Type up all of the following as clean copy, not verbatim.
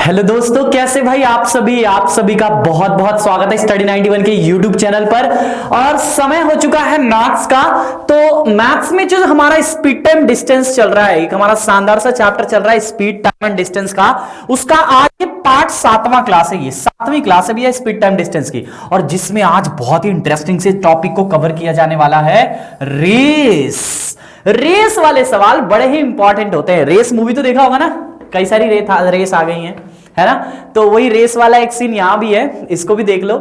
Hello दोस्तों, कैसे भाई आप सभी का बहुत बहुत स्वागत है स्टडी 91 के यूट्यूब चैनल पर। और समय हो चुका है मैथ्स का। तो मैथ्स में जो हमारा स्पीड टाइम डिस्टेंस चल रहा है, एक हमारा शानदार सा चैप्टर चल रहा है स्पीड टाइम एंड डिस्टेंस का, उसका आज ये पार्ट 7वां क्लास है। ये 7वीं क्लास है भैया स्पीड टाइम डिस्टेंस की, और जिसमें आज बहुत ही इंटरेस्टिंग से टॉपिक को कवर किया जाने वाला है रेस। रेस वाले सवाल बड़े ही इंपॉर्टेंट होते हैं। रेस मूवी तो देखा होगा ना, कई सारी रेस आ गई हैं, है ना। तो वही रेस वाला एक सीन यहां भी है, इसको भी देख लो।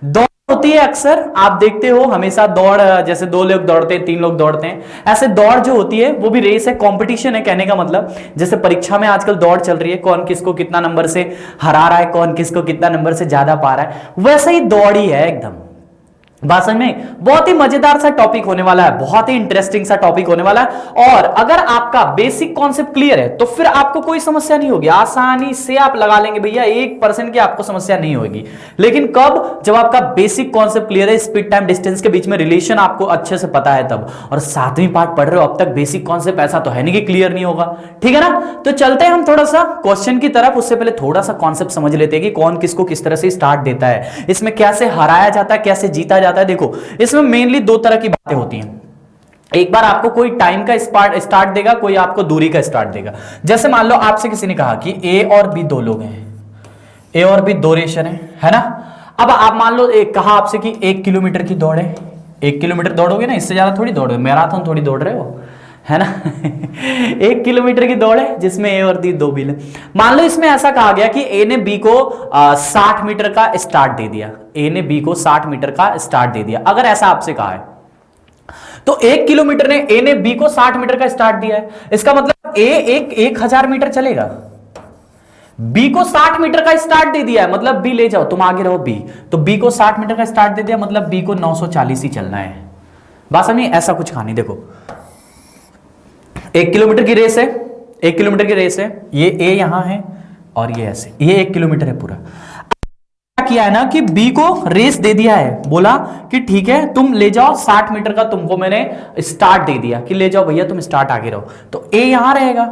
दौड़ होती है, अक्सर आप देखते हो हमेशा दौड़, जैसे 2 लोग दौड़ते हैं, 3 लोग दौड़ते हैं, ऐसे दौड़ जो होती है वो भी रेस है, कंपटीशन है। कहने का मतलब जैसे परीक्षा में आजकल दौड़ चल रही है, कौन किसको कितना नंबर से हरा रहा है, कौन किसको कितना नंबर से ज्यादा पा रहा है, वैसे ही दौड़ ही है एकदम। बात समझ में? बहुत ही मजेदार सा टॉपिक होने वाला है, बहुत ही इंटरेस्टिंग सा टॉपिक होने वाला है। और अगर आपका बेसिक कॉन्सेप्ट क्लियर है तो फिर आपको कोई समस्या नहीं होगी, आसानी से आप लगा लेंगे भैया, 1% की आपको समस्या नहीं होगी। लेकिन कब? जब आपका बेसिक कॉन्सेप्ट क्लियर है, स्पीड टाइम डिस्टेंस के बीच में रिलेशन आपको अच्छे से पता है तब। और 7वीं पार्ट पढ़ रहे हो, अब तक बेसिक कॉन्सेप्ट ऐसा तो है नहीं कि क्लियर नहीं होगा, ठीक है ना। तो चलते हैं हम थोड़ा सा क्वेश्चन की तरफ। उससे पहले थोड़ा सा कॉन्सेप्ट समझ लेते हैं कि कौन किसको किस तरह से स्टार्ट देता है, इसमें कैसे हराया जाता है, कैसे जीता जाता है। देखो, इसमें मेनली 2 तरह की बातें होती हैं। एक बार आपको कोई टाइम का स्टार्ट देगा, कोई आपको दूरी का स्टार्ट देगा। जैसे मान लो आपसे किसी ने कहा कि ए और बी 2 लोग हैं, ए और बी ड्यूरेशन है ना। अब आप मान लो कहा आपसे कि 1 किलोमीटर की दौड़ है, 1 किलोमीटर दौड़ोगे ना, इससे ज्यादा थोड़ी दौड़ोगे, मैराथन थोड़ी दौड़ रहे हो, है ना। 1 किलोमीटर की दौड़ है जिसमें ए और दी 2 बिल है। मान लो इसमें ऐसा कहा गया कि ए ने बी को 60 मीटर का स्टार्ट दे दिया, ए ने बी को 60 मीटर का स्टार्ट दे दिया। अगर ऐसा आपसे कहा है तो 1 किलोमीटर ने ए ने बी को 60 मीटर का स्टार्ट दिया है, इसका मतलब ए 1000 मीटर चलेगा, बी को 60 मीटर का स्टार्ट दे दिया है, मतलब बी ले जाओ, तुम आगे रहो बी, तो बी को 60 मीटर का स्टार्ट दे दिया, मतलब बी को 940 ही चलना है। बात समझिए, ऐसा कुछ कहानी। देखो 1 किलोमीटर की रेस है, 1 किलोमीटर की रेस है, ये ए यहां है और ये ऐसे, ये 1 किलोमीटर है पूरा। क्या किया है ना कि बी को रेस दे दिया है, बोला कि ठीक है तुम ले जाओ 60 मीटर का, तुमको मैंने स्टार्ट दे दिया कि ले जाओ भैया तुम स्टार्ट आगे रहो। तो ए यहां रहेगा,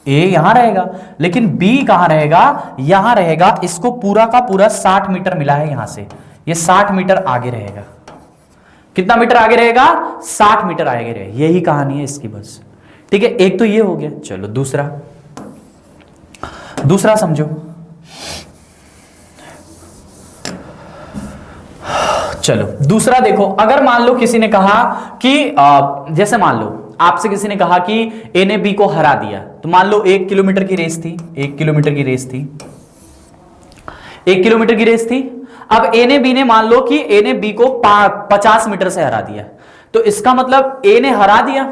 ए यहां रहेगा, लेकिन बी कहां रहेगा? यहां रहेगा। इसको पूरा का पूरा 60 मीटर मिला है यहां से, ये 60 मीटर आगे रहेगा। कितना मीटर आगे रहेगा? 60 मीटर आगे रहेगा। यही कहानी है इसकी बस, ठीक है। एक तो ये हो गया। चलो दूसरा समझो। चलो दूसरा देखो, अगर मान लो किसी ने कहा कि जैसे मान लो आपसे किसी ने कहा कि ए ने बी को हरा दिया, तो मान लो 1 किलोमीटर की रेस थी, 1 किलोमीटर की रेस थी, 1 किलोमीटर की रेस थी। अब ए ने बी ने, मान लो कि ए ने बी को 50 मीटर से हरा दिया, तो इसका मतलब ए ने हरा दिया,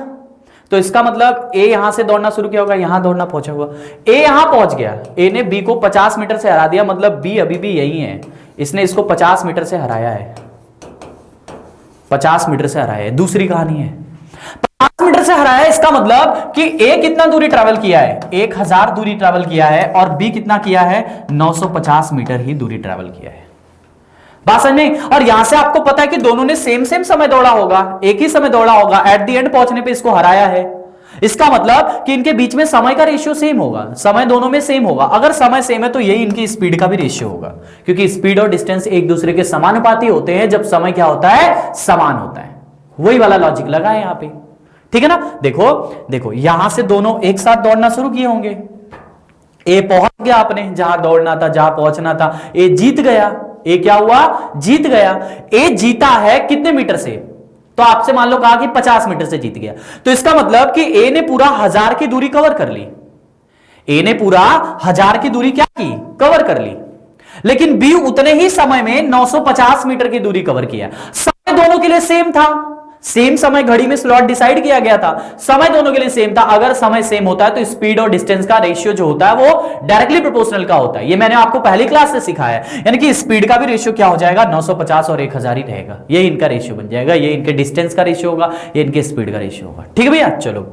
तो इसका मतलब ए यहां से दौड़ना शुरू किया होगा, यहां दौड़ना पहुंचा हुआ, ए यहां पहुंच गया, ए ने बी को 50 मीटर से हरा दिया, मतलब बी अभी भी यही है, इसने इसको 50 मीटर से हराया है, 50 मीटर से हराया है। दूसरी कहानी है 50 मीटर से हराया है, इसका मतलब कि ए कितना दूरी ट्रैवल किया है? 1000 दूरी ट्रैवल किया है, और बी कितना किया है? 950 मीटर ही दूरी ट्रैवल किया है। बात समझ में? और यहां से आपको पता है कि दोनों ने सेम समय दौड़ा होगा, एक ही समय दौड़ा होगा, एट द एंड पहुंचने पे इसको हराया है। इसका मतलब कि इनके बीच में समय का रेशियो सेम होगा, समय दोनों में सेम होगा। अगर समय सेम है तो यही इनकी स्पीड का भी रेशियो होगा, क्योंकि स्पीड और डिस्टेंस एक दूसरे के समानुपाती होते हैं जब समय क्या होता है? समान होता है। वही वाला लॉजिक लगा है यहां पे, ठीक है ना। देखो यहां से दोनों एक साथ दौड़ना शुरू किए होंगे, ए पहुंच गया अपने जहां दौड़ना था, जहां पहुंचना था, ए जीत गया। ए क्या हुआ? जीत गया। ए जीता है कितने मीटर से? तो आपसे मान लो कहा कि 50 मीटर से जीत गया, तो इसका मतलब कि ए ने पूरा 1000 की दूरी कवर कर ली, ए ने पूरा 1000 की दूरी क्या की? कवर कर ली। लेकिन बी उतने ही समय में 950 मीटर की दूरी कवर किया। समय दोनों के लिए सेम था, सेम समय घड़ी में स्लॉट डिसाइड किया गया था, समय दोनों के लिए सेम था। अगर समय सेम होता है तो स्पीड और डिस्टेंस का रेशियो जो होता है वो डायरेक्टली प्रोपोर्शनल का होता है। ये मैंने आपको पहली क्लास से सिखाया है, यानी कि स्पीड का भी रेशियो क्या हो जाएगा? 950 और 1000 ही रहेगा। ये इनका रेशियो बन जाएगा, ये इनके डिस्टेंस का रेशियो होगा, ये इनके स्पीड का रेशियो होगा, ठीक है भैया। चलो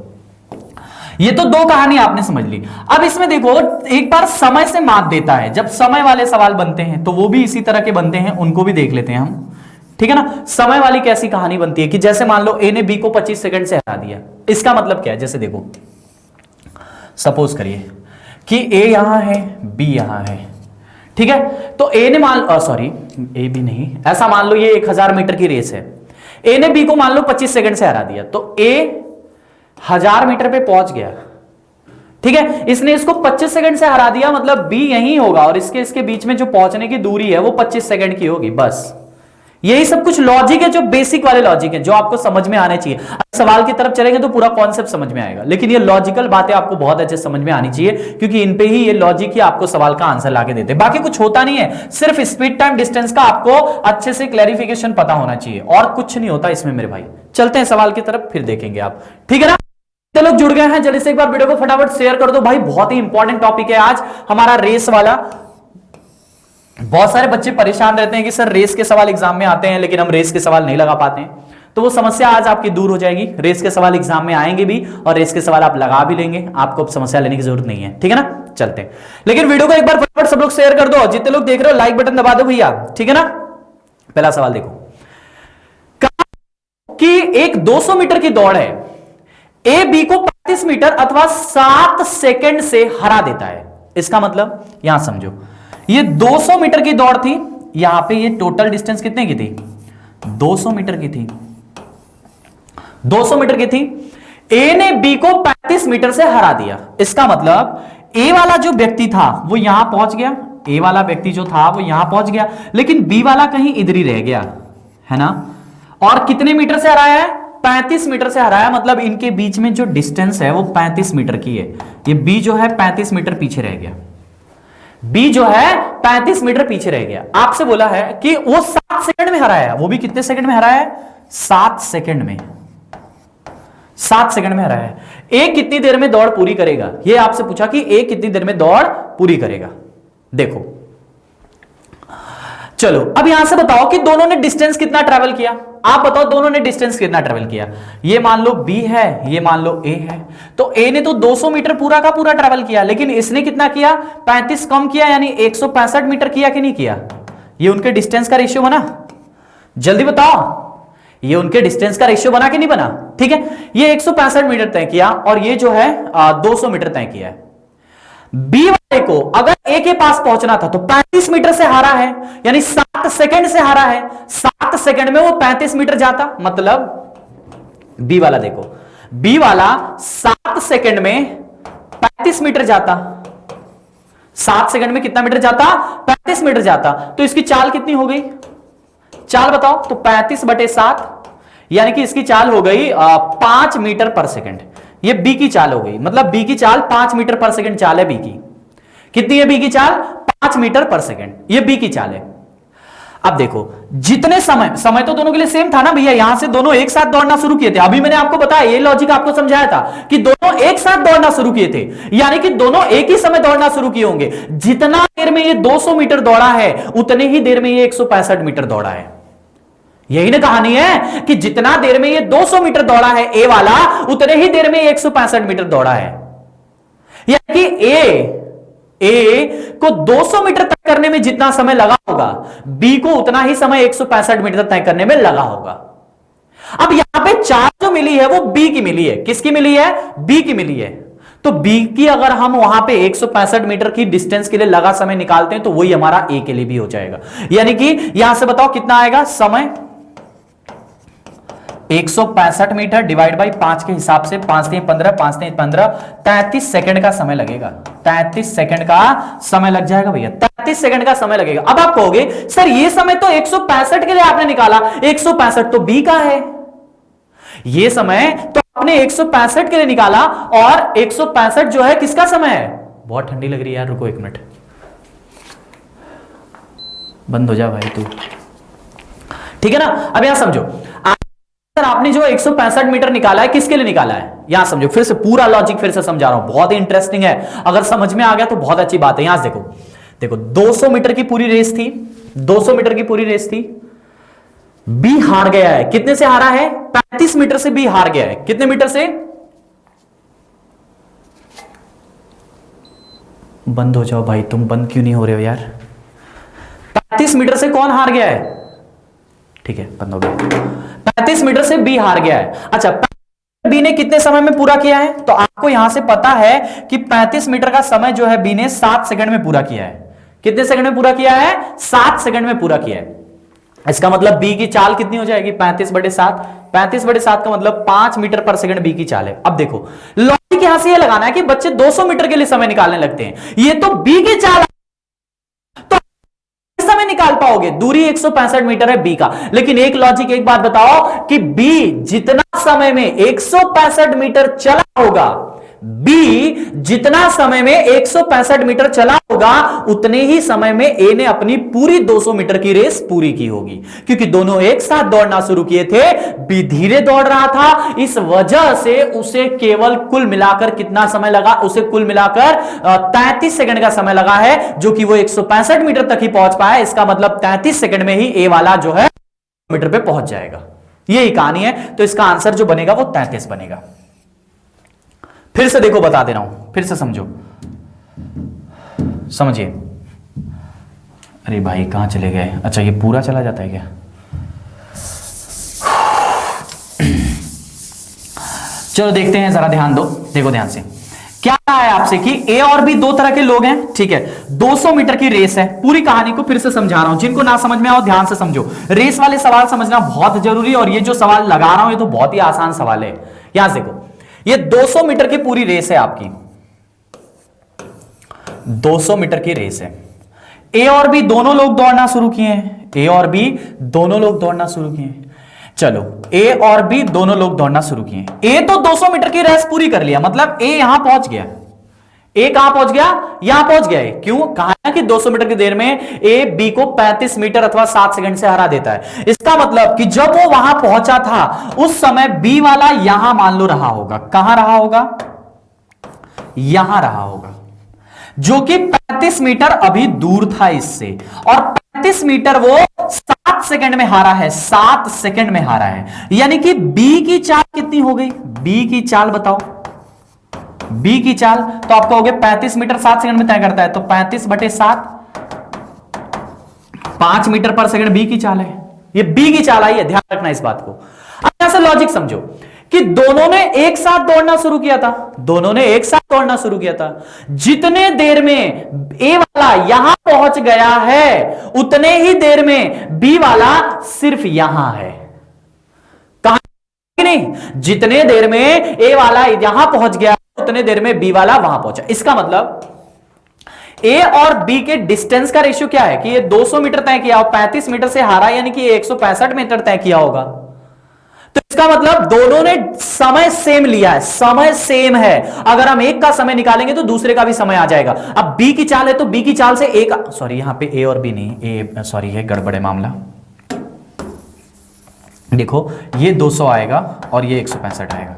ये तो 2 कहानी आपने समझ ली। अब इसमें देखो, एक बार समय से मात देता है, जब समय वाले सवाल बनते हैं तो वो भी इसी तरह के बनते हैं, उनको भी देख लेते हैं हम, ठीक है ना। समय वाली कैसी कहानी बनती है कि जैसे मान लो ए ने बी को 25 सेकंड से हरा दिया, इसका मतलब क्या है? जैसे देखो, सपोज करिए कि ए यहां है, बी यहां है, ठीक है। तो ए ने सॉरी ए बी नहीं, ऐसा मान लो ये 1000 मीटर की रेस है, ए ने बी को मान लो 25 सेकंड से हरा दिया, तो ए 1000 मीटर पे पहुंच गया, ठीक है। इसने इसको 25 सेकंड से हरा दिया, मतलब बी यहीं होगा और इसके बीच में जो पहुंचने की दूरी है वो 25 सेकंड की होगी, बस। यही सब कुछ लॉजिक है, जो बेसिक वाले लॉजिक है, जो आपको समझ में आने चाहिए। सवाल की तरफ चलेंगे तो पूरा कॉन्सेप्ट समझ में आएगा, लेकिन ये लॉजिकल बातें आपको बहुत अच्छे समझ में आनी चाहिए, क्योंकि इन पे ही ये लॉजिक ही आपको सवाल का आंसर लाके देते हैं। बाकी कुछ होता नहीं है, सिर्फ स्पीड टाइम डिस्टेंस का आपको अच्छे से क्लैरिफिकेशन पता होना चाहिए, और कुछ नहीं होता इसमें मेरे भाई। चलते हैं सवाल की तरफ, फिर देखेंगे आप, ठीक है ना। लोग जुड़ गए हैं, जल्दी से एक बार वीडियो को फटाफट शेयर कर दो भाई, बहुत ही इंपॉर्टेंट टॉपिक है आज हमारा रेस वाला। बहुत सारे बच्चे परेशान रहते हैं कि सर रेस के सवाल एग्जाम में आते हैं लेकिन हम रेस के सवाल नहीं लगा पाते हैं, तो वो समस्या आज आपकी दूर हो जाएगी। रेस के सवाल एग्जाम में आएंगे भी और रेस के सवाल आप लगा भी लेंगे, आपको अब समस्या लेने की जरूरत नहीं है, ठीक है ना। चलते हैं, लेकिन वीडियो को एक बार फटाफट सब लोग शेयर कर दो, जितने लोग देख रहे हो लाइक बटन दबा दो भैया, ठीक है ना। पहला सवाल देखो, कि एक 200 मीटर की दौड़ है, ए बी को 35 मीटर अथवा 7 सेकंड से हरा देता है। इसका मतलब यहां समझो, ये 200 मीटर की दौड़ थी, यहां पे ये टोटल डिस्टेंस कितने की थी, 200 मीटर की थी, 200 मीटर की थी। ए ने बी को 35 मीटर से हरा दिया। इसका मतलब ए वाला जो व्यक्ति था वो यहां पहुंच गया, ए वाला व्यक्ति जो था वो यहां पहुंच गया, लेकिन बी वाला कहीं इधर ही रह गया, है ना। और कितने मीटर से हराया है, 35 मीटर से हराया, मतलब इनके बीच में जो डिस्टेंस है वो 35 मीटर की है। ये बी जो है 35 मीटर पीछे रह गया, बी जो है 35 मीटर पीछे रह गया। आपसे बोला है कि वो 7 सेकंड में हराया, वो भी कितने सेकंड में हराया है, 7 सेकंड में, 7 सेकंड में हराया है। ए कितनी देर में दौड़ पूरी करेगा, ये आपसे पूछा कि ए कितनी देर में दौड़ पूरी करेगा। देखो चलो अब यहां से बताओ कि दोनों ने डिस्टेंस कितना ट्रेवल किया, आप बताओ दोनों ने डिस्टेंस कितना ट्रेवल किया। ये मान लो बी है, ये मान लो ए है, तो ए ने तो 200 मीटर पूरा का पूरा ट्रेवल किया, लेकिन इसने कितना किया, 35 कम किया, यानी 165 मीटर किया कि नहीं किया। ये उनके डिस्टेंस का रेशियो बना, जल्दी बताओ, ये उनके डिस्टेंस का रेशियो बना कि नहीं बना, ठीक है। ये 165 मीटर तय किया और ये जो है 200 मीटर तय किया है। बी वाले को अगर ए के पास पहुंचना था तो 35 मीटर से हारा है, यानी 7 सेकंड से हारा है, 7 सेकंड में वो 35 मीटर जाता, मतलब बी वाला देखो, बी वाला 7 सेकंड में 35 मीटर जाता, 7 सेकंड में कितना मीटर जाता, 35 मीटर जाता। तो इसकी चाल कितनी हो गई, चाल बताओ, तो 35/7, यानी कि इसकी चाल हो गई 5 मीटर पर सेकंड। ये बी की चाल हो गई, मतलब बी की चाल 5 मीटर पर सेकंड चाल है बी की। कितनी है बी की चाल, 5 मीटर पर सेकंड, ये बी की चाल है। अब देखो जितने समय तो दोनों के लिए सेम था ना भैया, यहां से दोनों एक साथ दौड़ना शुरू किए थे, अभी मैंने आपको बताया, ये लॉजिक आपको समझाया था कि दोनों एक साथ दौड़ना शुरू किए थे, यानी कि दोनों एक ही समय दौड़ना शुरू किए होंगे। जितना देर में ये 200 मीटर दौड़ा है उतने ही देर में ये 165 मीटर दौड़ा है। यही ना कहानी है कि जितना देर में ये 200 मीटर दौड़ा है ए वाला, उतने ही देर में ये 165 मीटर दौड़ा है। यानी कि ए को 200 मीटर तय करने में जितना समय लगा होगा, बी को उतना ही समय 165 मीटर तय करने में लगा होगा। अब यहां पे चाल जो मिली है वो बी की मिली है, किसकी मिली है, बी की मिली है। तो बी की अगर हम वहां पे 165 मीटर की डिस्टेंस के लिए लगा समय निकालते हैं तो वही हमारा ए के लिए भी हो जाएगा। यानी कि यहां से बताओ कितना आएगा समय, 165 मीटर डिवाइड बाई 5 के हिसाब से, 5 3 15, 5 3 15, 33 सेकंड का समय लगेगा, 33 सेकंड का समय लग जाएगा भैया, 33 सेकंड का समय लगेगा। अब आप कहोगे सर ये समय तो 165 के लिए आपने निकाला, 165 तो बी का है, ये समय तो आपने 165 के लिए निकाला और 165 जो है किसका समय है। बहुत ठंडी लग रही है यार, रुको 1 मिनट, बंद हो जा भाई तू, ठीक है ना। अब यहां समझो, आपने जो 165 मीटर निकाला है किसके लिए निकाला है, यहां समझो, फिर से पूरा लॉजिक फिर से समझा रहा हूं, बहुत ही इंटरेस्टिंग है, अगर समझ में आ गया तो बहुत अच्छी बात है। यहां से देखो 200 मीटर की पूरी रेस थी, 200 मीटर की पूरी रेस थी, बी हार गया है, कितने से हारा है, 35 मीटर से बी हार गया है, कितने मीटर से, बंद हो जाओ भाई, तुम बंद क्यों नहीं हो रहे हो यार, 35 मीटर से कौन हार गया है, ठीक है बंद हो गया, 35 मीटर से बी हार गया है। अच्छा बी ने कितने समय में पूरा किया है? तो आपको यहां से पता है कि 35 मीटर का समय जो है बी ने 7 सेकंड में पूरा किया है। कितने सेकंड में पूरा किया है? 7 सेकंड में पूरा किया है। इसका मतलब बी की चाल कितनी हो जाएगी? 35/7। 35/7 का मतलब 5 मीटर पर सेकंड बी की चाल है। अब देखो लॉजिक यहां से यह लगाना है कि बच्चे 200 मीटर के लिए समय निकालने लगते हैं, ये तो बी की चाल, तो समय निकाल पाओगे? दूरी 165 मीटर है बी का, लेकिन एक लॉजिक, एक बात बताओ कि बी जितना समय में 165 मीटर चला होगा, बी जितना समय में 165 मीटर चला होगा, उतने ही समय में ए ने अपनी पूरी 200 मीटर की रेस पूरी की होगी, क्योंकि दोनों एक साथ दौड़ना शुरू किए थे। बी धीरे दौड़ रहा था, इस वजह से उसे केवल कुल मिलाकर कितना समय लगा? उसे कुल मिलाकर 33 सेकंड का समय लगा है, जो कि वो 165 मीटर तक ही पहुंच पाया। इसका मतलब 33 सेकंड में ही ए वाला जो है मीटर पे पहुंच जाएगा। यही कहानी है। तो इसका आंसर जो बनेगा वो 33 बनेगा। फिर से देखो, बता दे रहा हूं, फिर से समझो, समझिए। अरे भाई कहां चले गए? अच्छा ये पूरा चला जाता है क्या? चलो देखते हैं, जरा ध्यान दो, देखो ध्यान से। क्या कहा है आपसे कि ए और बी दो तरह के लोग हैं, ठीक है। 200 मीटर की रेस है। पूरी कहानी को फिर से समझा रहा हूं, जिनको ना समझ में आओ ध्यान से समझो। रेस वाले सवाल समझना बहुत जरूरी है, और ये जो सवाल लगा रहा हूं ये तो बहुत ही आसान सवाल है। यहां से देखो, ये 200 मीटर की पूरी रेस है आपकी, 200 मीटर की रेस है। ए और बी दोनों लोग दौड़ना शुरू किए हैं, ए और बी दोनों लोग दौड़ना शुरू किए हैं। चलो ए और बी दोनों लोग दौड़ना शुरू किए। ए तो 200 मीटर की रेस पूरी कर लिया, मतलब ए यहां पहुंच गया। ए कहां पहुंच गया? यहां पहुंच गया। क्यों? कहा कि 200 मीटर की देर में ए बी को 35 मीटर अथवा 7 सेकंड से हरा देता है। इसका मतलब कि जब वो वहां पहुंचा था उस समय बी वाला यहां मान लो रहा होगा। कहां रहा होगा? यहां रहा होगा, जो कि 35 मीटर अभी दूर था इससे, और 35 मीटर वो 7 सेकंड में हारा है। 7 सेकंड में हारा है, यानी कि बी की चाल कितनी हो गई? बी की चाल बताओ, बी की चाल तो आप कहोगे 35 मीटर 7 सेकंड में तय करता है, तो 35/7 5 मीटर पर सेकंड बी की चाल है। ये बी की चाल आई है, ध्यान रखना इस बात को। अब ऐसा लॉजिक समझो कि दोनों ने एक साथ दौड़ना शुरू किया था, दोनों ने एक साथ दौड़ना शुरू किया था। जितने देर में ए वाला यहां पहुंच गया है, उतने ही देर में बी वाला सिर्फ यहां है। कहां नहीं? जितने देर में ए वाला यहां पहुंच गया, उतने देर में बी वाला वहां पहुंचा। इसका मतलब ए और बी के डिस्टेंस का रेशियो क्या है कि ये 200 मीटर तय किया और 35 मीटर से हारा, यानी कि 165 मीटर तय किया होगा। तो इसका मतलब दोनों ने समय सेम लिया है, समय सेम है। अगर हम एक का समय निकालेंगे तो दूसरे का भी समय आ जाएगा। अब बी की चाल है तो बी की चाल से एक, सॉरी यहां पे ए और बी नहीं, ए सॉरी है, गड़बड़ है मामला। देखो ये 200 आएगा और ये 165 आएगा।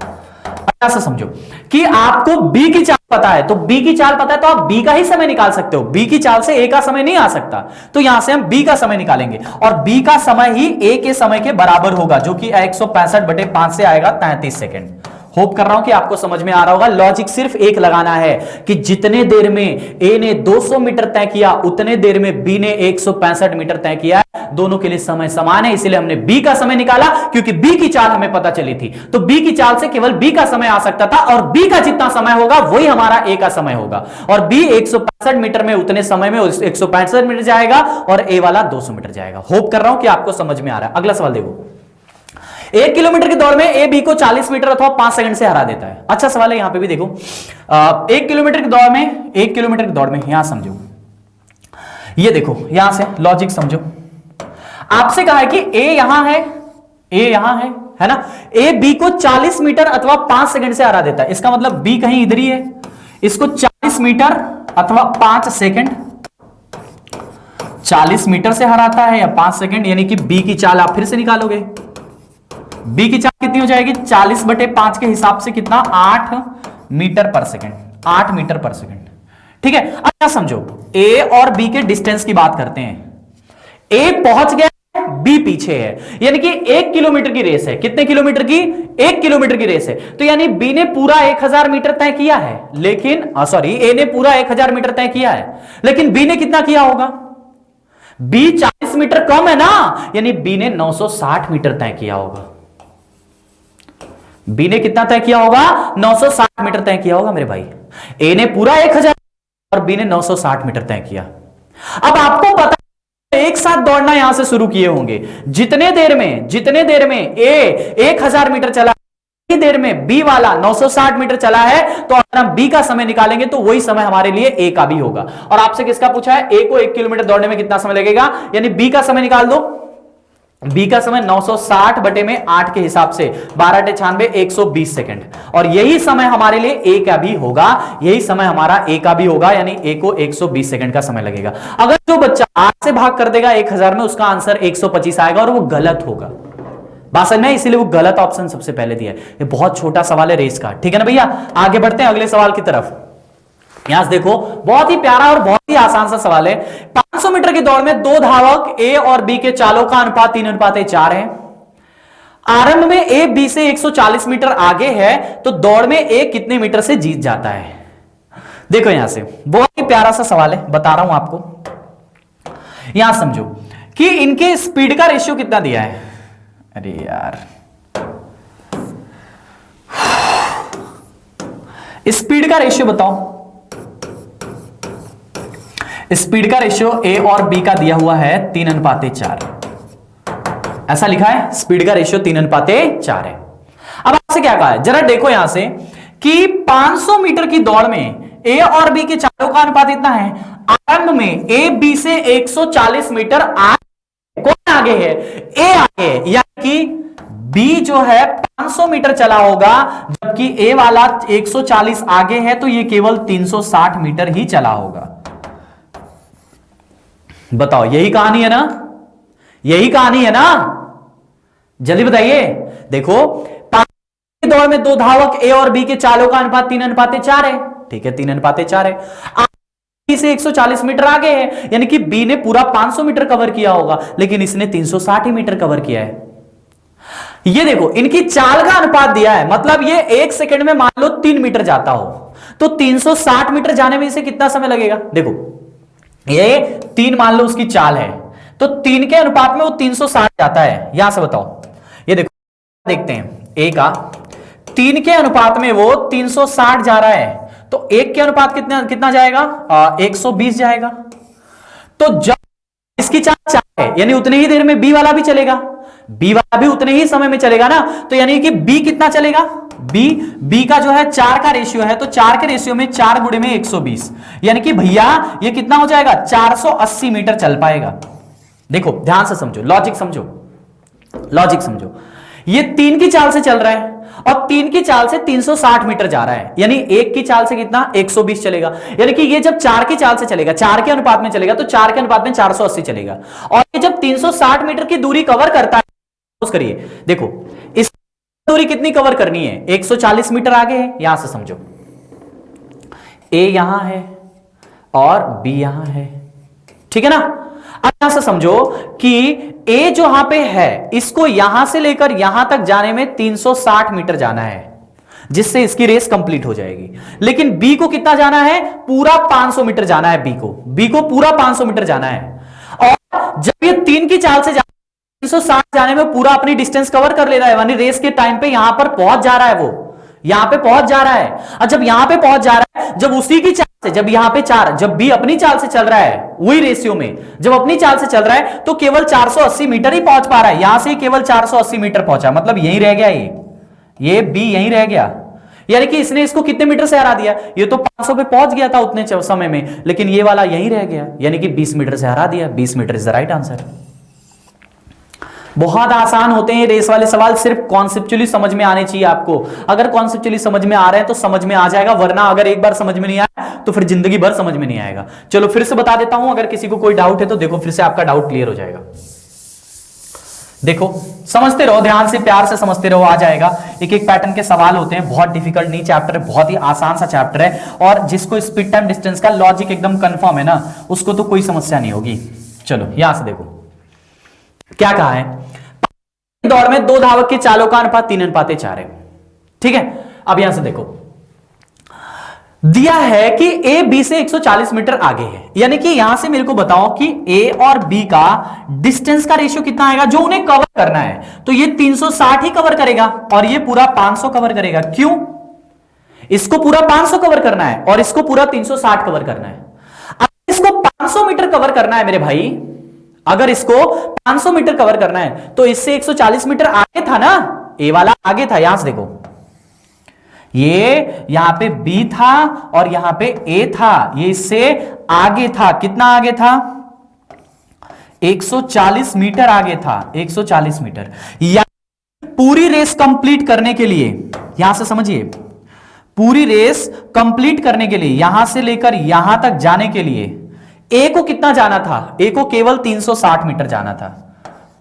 ऐसा समझो कि आपको बी की चाल पता है, तो बी की चाल पता है तो आप बी का ही समय निकाल सकते हो। बी की चाल से ए का समय नहीं आ सकता, तो यहां से हम बी का समय निकालेंगे, और बी का समय ही ए के समय के बराबर होगा, जो कि 165/5 से आएगा 33 सेकंड। होप कर रहा हूं कि आपको समझ में आ रहा होगा। लॉजिक सिर्फ एक लगाना है कि जितने देर में ए ने 200 मीटर तय किया, उतने देर में बी ने 165 मीटर तय किया। दोनों के लिए समय समान है, इसलिए हमने बी का समय निकाला, क्योंकि बी की चाल हमें पता चली थी। तो बी की चाल से केवल बी का समय आ सकता था, और बी का जितना समय होगा वही हमारा ए का समय होगा। और बी 165 मीटर में उतने समय में 165 मीटर जाएगा, और ए वाला 200 मीटर जाएगा। होप कर रहा हूं कि आपको समझ में आ रहा है। अगला सवाल देखो। 1 किलोमीटर की दौड़ में ए बी को 40 मीटर अथवा 5 सेकंड से हरा देता है। अच्छा सवाल है, यहां पे भी देखो। 1 किलोमीटर की दौड़ में, 1 किलोमीटर की दौड़ में, यहां समझो, ये देखो यहां से लॉजिक समझो। आपसे कहा है कि ए यहां है, ए यहां है ना। ए बी को 40 मीटर अथवा 5 सेकंड से हरा देता है। इसका मतलब बी कहीं इधर ही है, इसको 40 मीटर अथवा 5 सेकंड, 40 मीटर से हराता है या 5 सेकंड, यानी कि बी की चाल आप फिर से निकालोगे। बी की चाल कितनी हो जाएगी? 40/5 के हिसाब से कितना? 8 मीटर पर सेकंड, 8 मीटर पर सेकंड। ठीक है। अच्छा समझो, ए और बी के डिस्टेंस की बात करते हैं। ए पहुंच गया, बी पीछे है, यानी कि 1 किलोमीटर की रेस है। कितने किलोमीटर की? 1 किलोमीटर की रेस है। तो यानी बी ने पूरा 1000 मीटर तय किया है, लेकिन सॉरी ए ने पूरा 1000 मीटर तय किया है, लेकिन बी ने कितना किया होगा? बी 40 मीटर कम है ना, यानी बी ने 960 मीटर तय किया होगा। बी ने कितना तय किया होगा? 960 मीटर तय किया होगा मेरे भाई। ए ने पूरा 1000 और बी ने 960 मीटर तय किया। अब आपको पता एक साथ दौड़ना यहां से शुरू किए होंगे। जितने देर में ए 1000 मीटर चला, देर में बी वाला 960 मीटर चला है, तो अगर हम बी का समय निकालेंगे तो वही समय हमारे लिए ए का भी होगा। और आपसे किसका पूछा है? ए को 1 किलोमीटर दौड़ने में कितना समय लगेगा, यानी बी का समय निकाल दो। बी का समय 960 बटे में 8 के हिसाब से 12 × 96 120 सेकंड, और यही समय हमारे लिए ए का भी होगा, यही समय हमारा ए का भी होगा, यानी ए को 120 सेकंड का समय लगेगा। अगर जो बच्चा 8 से भाग कर देगा 1000 में, उसका आंसर 125 आएगा और वो गलत होगा। बात समझ में? इसीलिए वो गलत ऑप्शन सबसे पहले दिया है। ये बहुत छोटा सवाल है रेस का, ठीक है ना भैया। आगे बढ़ते हैं अगले सवाल की तरफ। यहां से देखो, बहुत ही प्यारा और बहुत ही आसान सा सवाल है। 500 मीटर की दौड़ में दो धावक ए और बी के चालों का अनुपात 3:4 है। आरंभ में ए बी से 140 मीटर आगे है, तो दौड़ में ए कितने मीटर से जीत जाता है? देखो यहां से बहुत ही प्यारा सा सवाल है, बता रहा हूं आपको। यहां समझो कि इनके स्पीड का रेशियो कितना दिया है। अरे यार, स्पीड का रेशियो बताओ। स्पीड का रेशियो ए और बी का दिया हुआ है 3:4, ऐसा लिखा है। स्पीड का रेशियो 3:4 है। अब आपसे क्या कहा है, जरा देखो यहां से कि 500 मीटर की दौड़ में ए और बी के चालों का अनुपात इतना है। आरंभ में ए बी से 140 मीटर आगे, कौन आगे है? ए आगे है, यानी कि बी जो है 500 मीटर चला होगा, जबकि ए वाला 140 आगे है, तो ये केवल 360 मीटर ही चला होगा। बताओ, यही कहानी है ना? यही कहानी है ना? जल्दी बताइए। देखो, 500 की दौड़ में दो धावक ए और बी के चालों का अनुपात 3:4 है, ठीक है, 3:4 है। बी से 140 मीटर आगे है, यानी कि बी ने पूरा 500 मीटर कवर किया होगा, लेकिन इसने 360 ही मीटर कवर किया है। ये देखो, इनकी चाल का अनुपात दिया है, मतलब ये 1 सेकंड में मान लो 3 मीटर जाता हो, तो 360 मीटर जाने में इसे कितना समय लगेगा? देखो, ये 3 मान लो उसकी चाल है, तो 3 के अनुपात में वो 360 जाता है। यहां से बताओ, ये देखो, देखते हैं ए का 3 के अनुपात में वो 360 जा रहा है, तो 1 के अनुपात कितना जाएगा? 120 जाएगा। तो जब इसकी चाल 4 है, यानी उतने ही देर में बी वाला भी चलेगा, बी वाला भी उतने ही समय में चलेगा ना, तो यानी कि बी कितना चलेगा? बी का जो है 4 का रेशियो है, तो 4 के रेशियो में 4 गुणे में 120, यानी कि भैया ये कितना हो जाएगा? 480 मीटर चल पाएगा। देखो ध्यान से समझो, लॉजिक समझो। ये 3 की चाल से चल रहा है और 3 की चाल से 360 मीटर जा रहा है, यानी 1 की चाल से कितना? 120 चलेगा। यानी कि ये जब 4 की चाल से चलेगा, 4 के अनुपात में चलेगा, तो 4 के अनुपात में 480 चलेगा। और ये जब 360 मीटर की दूरी कवर करता है, करिए, देखो इस दूरी कितनी कवर करनी है? 140 मीटर आगे है। यहां से समझो, ए यहां है और बी यहां है, ठीक है ना? अब यहां से समझो कि ए जो यहां पे है, इसको यहां से लेकर यहां तक जाने में 360 मीटर जाना है, जिससे इसकी रेस कंप्लीट हो जाएगी। लेकिन बी को कितना जाना है? पूरा 500 मीटर जाना है। बी को पूरा 500 मीटर जाना है। और जब ये 3 की चाल से 360 जाने में पूरा अपनी डिस्टेंस कवर कर ले रहा है, यानी रेस के टाइम पे यहां पर पहुंच जा रहा है, वो यहां पे पहुंच जा रहा है। और जब यहां पे पहुंच जा रहा है, जब उसी की चाल से, जब यहां पे 4, जब बी अपनी चाल से चल रहा है, वही रेशियो में जब अपनी चाल से चल रहा है, तो केवल 480 मीटर ही पहुंच पा रहा है। यहां से केवल 480 मीटर पहुंचा, मतलब यहीं रह गया, ये बी यहीं रह गया। यानी कि इसने इसको कितने मीटर से हरा दिया? ये तो 500 पे पहुंच गया था उतने समय में, लेकिन ये वाला यहीं रह गया, यानी कि 20 मीटर से हरा दिया। 20 meter is the right answer. बहुत आसान होते हैं रेस वाले सवाल, सिर्फ कॉन्सेप्चुअली समझ में आने चाहिए आपको। अगर कॉन्सेप्चुअली समझ में आ रहे हैं तो समझ में आ जाएगा, वरना अगर एक बार समझ में नहीं आया तो फिर जिंदगी भर समझ में नहीं आएगा। चलो फिर से बता देता हूं, अगर किसी को कोई डाउट है तो देखो फिर से आपका डाउट क्लियर हो जाएगा। देखो समझते रहो, ध्यान से प्यार से समझते रहो, आ जाएगा। एक एक पैटर्न के सवाल होते हैं, बहुत डिफिकल्ट नहीं चैप्टर है, बहुत ही आसान सा चैप्टर है। और जिसको स्पीड टाइम डिस्टेंस का लॉजिक एकदम कंफर्म है ना, उसको तो कोई समस्या नहीं होगी। चलो यहां से देखो क्या कहा है, दौड़ में दो धावक के चालों का अनुपात 3:4 है, ठीक है। अब यहां से देखो, दिया है कि ए बी से 140 मीटर आगे है, यानी कि यहां से मेरे को बताओ कि ए और बी का डिस्टेंस का रेशियो कितना आएगा जो उन्हें कवर करना है। तो ये 360 ही कवर करेगा और ये पूरा 500 कवर करेगा। क्यों? इसको पूरा 500 कवर करना है और इसको पूरा 360 कवर करना है। अगर इसको 500 मीटर कवर करना है मेरे भाई, अगर इसको 500 मीटर कवर करना है तो इससे 140 मीटर आगे था ना, ए वाला आगे था। यहां से देखो, ये यहां पे बी था और यहां पे ए था, ये इससे आगे था। कितना आगे था? 140 मीटर आगे था, 140 मीटर। या पूरी रेस कंप्लीट करने के लिए, यहां से समझिए, पूरी रेस कंप्लीट करने के लिए, यहां से लेकर यहां तक जाने के लिए ए को कितना जाना था? ए को केवल 360 मीटर जाना था,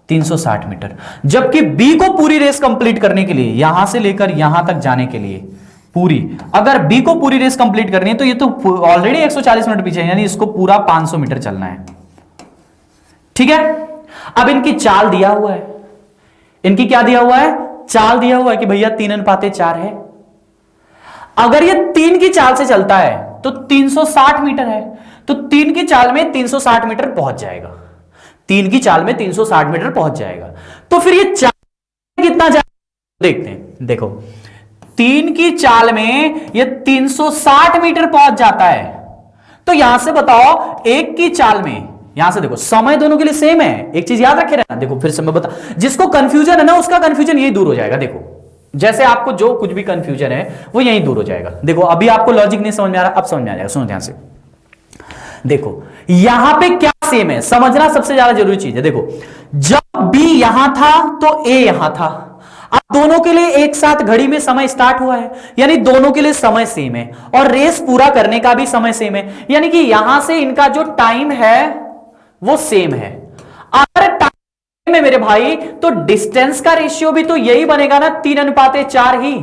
360 मीटर। जबकि बी को पूरी रेस कंप्लीट करने के लिए, यहां से लेकर यहां तक जाने के लिए पूरी, अगर बी को पूरी रेस कंप्लीट करनी है तो ये तो ऑलरेडी 140 मीटर पीछे है, यानी इसको पूरा 500 मीटर चलना है। ठीक है, अब इनकी चाल दिया हुआ है, इनकी क्या दिया हुआ है? चाल दिया हुआ है कि भैया 3:4 है। अगर ये 3 की चाल से चलता है तो 360 मीटर है, तो 3 की चाल में 360 मीटर पहुंच जाएगा, 3 की चाल में 360 मीटर पहुंच जाएगा। तो फिर ये चाल कितना जाएगा देखते हैं। देखो, 3 की चाल में ये 360 मीटर पहुंच जाता है। तो यहां से बताओ, एक की चाल में, यहां से देखो समय दोनों के लिए सेम है, एक चीज याद रखे रहना। देखो फिर से मैं बता, जिसको कंफ्यूजन है ना उसका कंफ्यूजन यही दूर हो जाएगा। देखो जैसे आपको जो कुछ भी कंफ्यूजन है वो यही दूर हो जाएगा। देखो अभी आपको लॉजिक नहीं समझ में आ रहा, अब समझ में आ जाएगा। सुनो ध्यान से, देखो यहां पे क्या सेम है समझना सबसे ज्यादा जरूरी चीज है। देखो जब बी यहां था तो ए यहां था, अब दोनों के लिए एक साथ घड़ी में समय स्टार्ट हुआ है, यानी दोनों के लिए समय सेम है और रेस पूरा करने का भी समय सेम है, यानी कि यहां से इनका जो टाइम है वो सेम है। अगर टाइम में मेरे भाई तो डिस्टेंस का रेशियो भी तो यही बनेगा ना, 3:4 ही,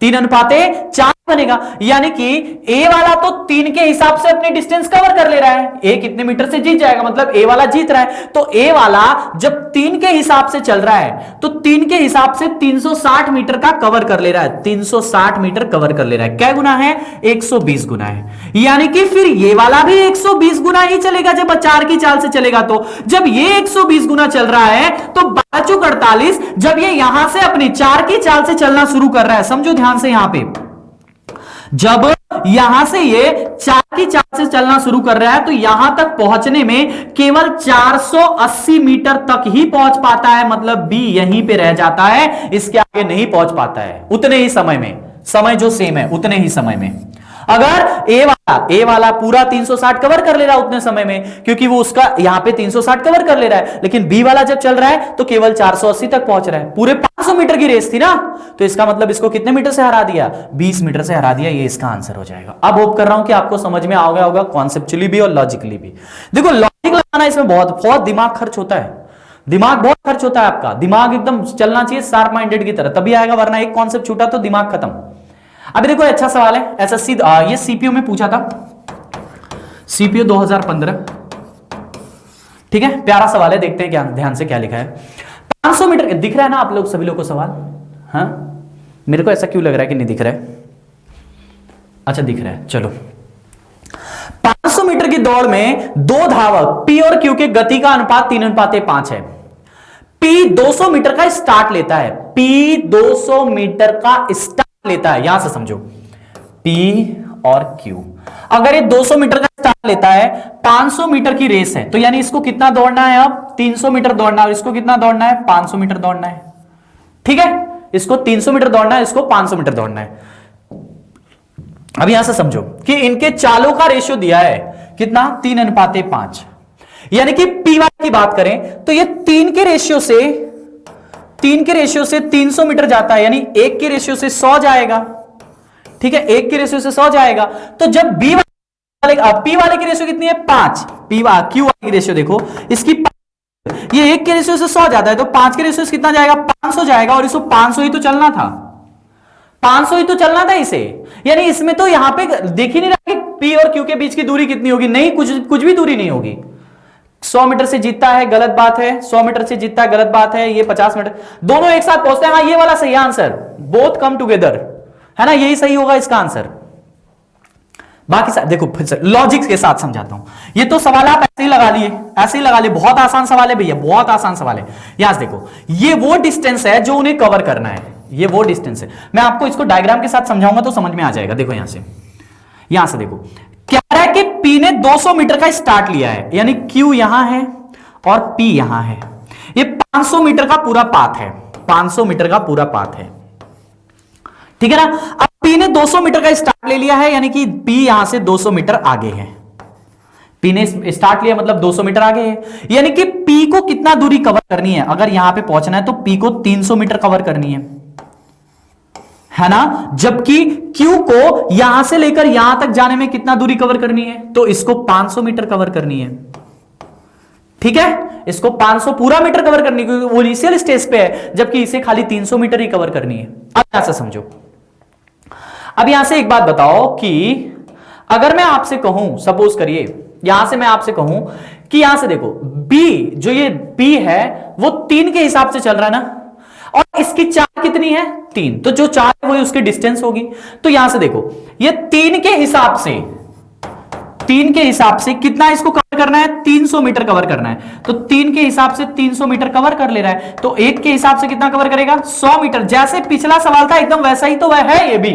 3:4 बनेगा। यानी कि ए वाला तो 3 के हिसाब से अपनी डिस्टेंस कवर कर ले रहा है, ए कितने मीटर से जीत जाएगा, मतलब ए वाला जीत रहा है। तो ए वाला जब 3 के हिसाब से चल रहा है तो 3 के हिसाब से 360 मीटर का कवर कर ले रहा है, 360 मीटर कवर कर ले रहा है। क्या गुना है? 120 गुना है। यानी कि फिर ये वाला भी 120 गुना ही चलेगा जब 4 की चाल से चलेगा। तो जब ये 120 गुना चल रहा है तो 12×48, जब ये यहां से अपनी 4 की चाल से चलना शुरू कर रहा है, समझो ध्यान से, यहां पे जब यहां से ये 4 की चाल से चलना शुरू कर रहा है तो यहां तक पहुंचने में केवल 480 मीटर तक ही पहुंच पाता है, मतलब बी यहीं पे रह जाता है, इसके आगे नहीं पहुंच पाता है उतने ही समय में, समय जो सेम है उतने ही समय में। अगर ए वाला पूरा 360 कवर कर ले रहा है उतने समय में, क्योंकि वो उसका यहां पे 360 कवर कर ले रहा है, लेकिन बी वाला जब चल रहा है तो केवल 480 तक पहुंच रहा है। पूरे 500 मीटर की रेस थी ना, तो इसका मतलब इसको कितने मीटर से हरा दिया? 20 मीटर से हरा दिया। ये इसका आंसर हो जाएगा। अब होप कर रहा हूं कि आपको समझ में आ गया होगा, कॉन्सेप्चुअली भी और लॉजिकली भी। देखो लॉजिक लगाना इसमें बहुत बहुत दिमाग खर्च होता है, दिमाग बहुत खर्च होता है आपका, दिमाग एकदम चलना चाहिए शार्प माइंडेड की तरह, तभी आएगा, वरना एक कॉन्सेप्ट छूटा तो दिमाग खत्म। अभी देखो अच्छा सवाल है, एसएससी ये सीपीयू में पूछा था, सीपीयू 2015, ठीक है, प्यारा सवाल है, देखते हैं क्या ध्यान से क्या लिखा है। 500 मीटर दिख रहा है ना आप लोग सभी लोग को सवाल? हाँ, मेरे को ऐसा क्यों लग रहा है कि नहीं दिख रहा है? अच्छा दिख रहा है, चलो। 500 मीटर की दौड़ में दो धावक पी और क्यू के गति का अनुपात 3:5 है। पी 200 मीटर का स्टार्ट लेता है, पी 200 मीटर का स्टार्ट लेता है, यहां से समझो, P और Q। अगर ये 200 मीटर का स्टार्ट लेता है, 500 मीटर की रेस है, तो यानी इसको कितना दौड़ना है? अब 300 मीटर दौड़ना है, और इसको कितना दौड़ना है? 500 मीटर दौड़ना है। ठीक है, इसको 300 मीटर दौड़ना है, इसको 500 मीटर दौड़ना है। अब यहां से समझो कि इनके चालों का रेशियो दिया है कितना? 3:5। यानी कि P वाले की बात करें तो ये 3 के रेशियो से 300 मीटर जाता है, यानी 1 के रेशियो से 100 जाएगा। ठीक है, 1 के रेशियो से 100 जाएगा। तो जब P वाले की रेशियो कितनी है? 5। Q वाले की रेशियो देखो, इसकी ये 1 के रेशियो से 100 जाता है, तो 5 के रेशियो से कितना जाएगा? 500 जाएगा, और इसको 500 ही तो चलना था, 500 ही तो चलना था इसे। यानी इसमें तो यहां पे देख ही नहीं रहा कि P और Q के बीच की दूरी कितनी होगी, नहीं, कुछ भी दूरी नहीं होगी। 100 मीटर से जीतता है, गलत बात है, 100 मीटर से जीतता है, गलत बात है, ये 50 मीटर, दोनों एक साथ पहुंचते हैं। हाँ, ये वाला सही आंसर, बोथ कम टुगेदर, है ना, यही सही होगा इसका आंसर। बाकी देखो फिर से लॉजिक के साथ समझाता हूं। ये तो सवाल आप ऐसे ही लगा लिए, ऐसे ही लगा लिए, बहुत आसान सवाल है भैया, बहुत आसान सवाल है। यहां से देखो, ये वो डिस्टेंस है जो उन्हें कवर करना है, ये वो डिस्टेंस है। मैं आपको इसको डायग्राम के साथ समझाऊंगा तो समझ में आ जाएगा। देखो यहां से देखो, क्या है कि P ने 200 मीटर का स्टार्ट लिया है, यानी Q यहां है और P यहां है। ये 500 मीटर का पूरा पाथ है, 500 मीटर का पूरा पाथ है, ठीक है ना। अब P ने 200 मीटर का स्टार्ट ले लिया है, यानी कि P यहां से 200 मीटर आगे है। P ने स्टार्ट लिया मतलब 200 मीटर आगे है, यानी कि P को कितना दूरी कवर करनी है, अगर यहां पे पहुंचना है तो P को 300 मीटर कवर करनी है ना। जबकि Q को यहां से लेकर यहां तक जाने में कितना दूरी कवर करनी है, तो इसको 500 मीटर कवर करनी है, ठीक है। इसको 500 पूरा मीटर कवर करनी है क्योंकि वो इनिशियल स्टेज पे है, जबकि इसे खाली 300 मीटर ही कवर करनी है। अब यहां से समझो, अब यहां से एक बात बताओ कि अगर मैं आपसे कहूं, सपोज करिए यहां से मैं आपसे कहूं कि यहां से देखो B, जो ये B है वो 3 के हिसाब से चल रहा है ना, और इसकी चाल कितनी है 3, तो जो चाल है वही उसकी डिस्टेंस होगी। तो यहां से देखो ये 3 के हिसाब से कितना इसको कवर करना है, 300 मीटर कवर करना है। तो 3 के हिसाब से 300 मीटर कवर कर ले रहा है, तो 1 के हिसाब से कितना कवर करेगा, 100 मीटर। जैसे पिछला सवाल था एकदम वैसा ही तो वह है ये भी,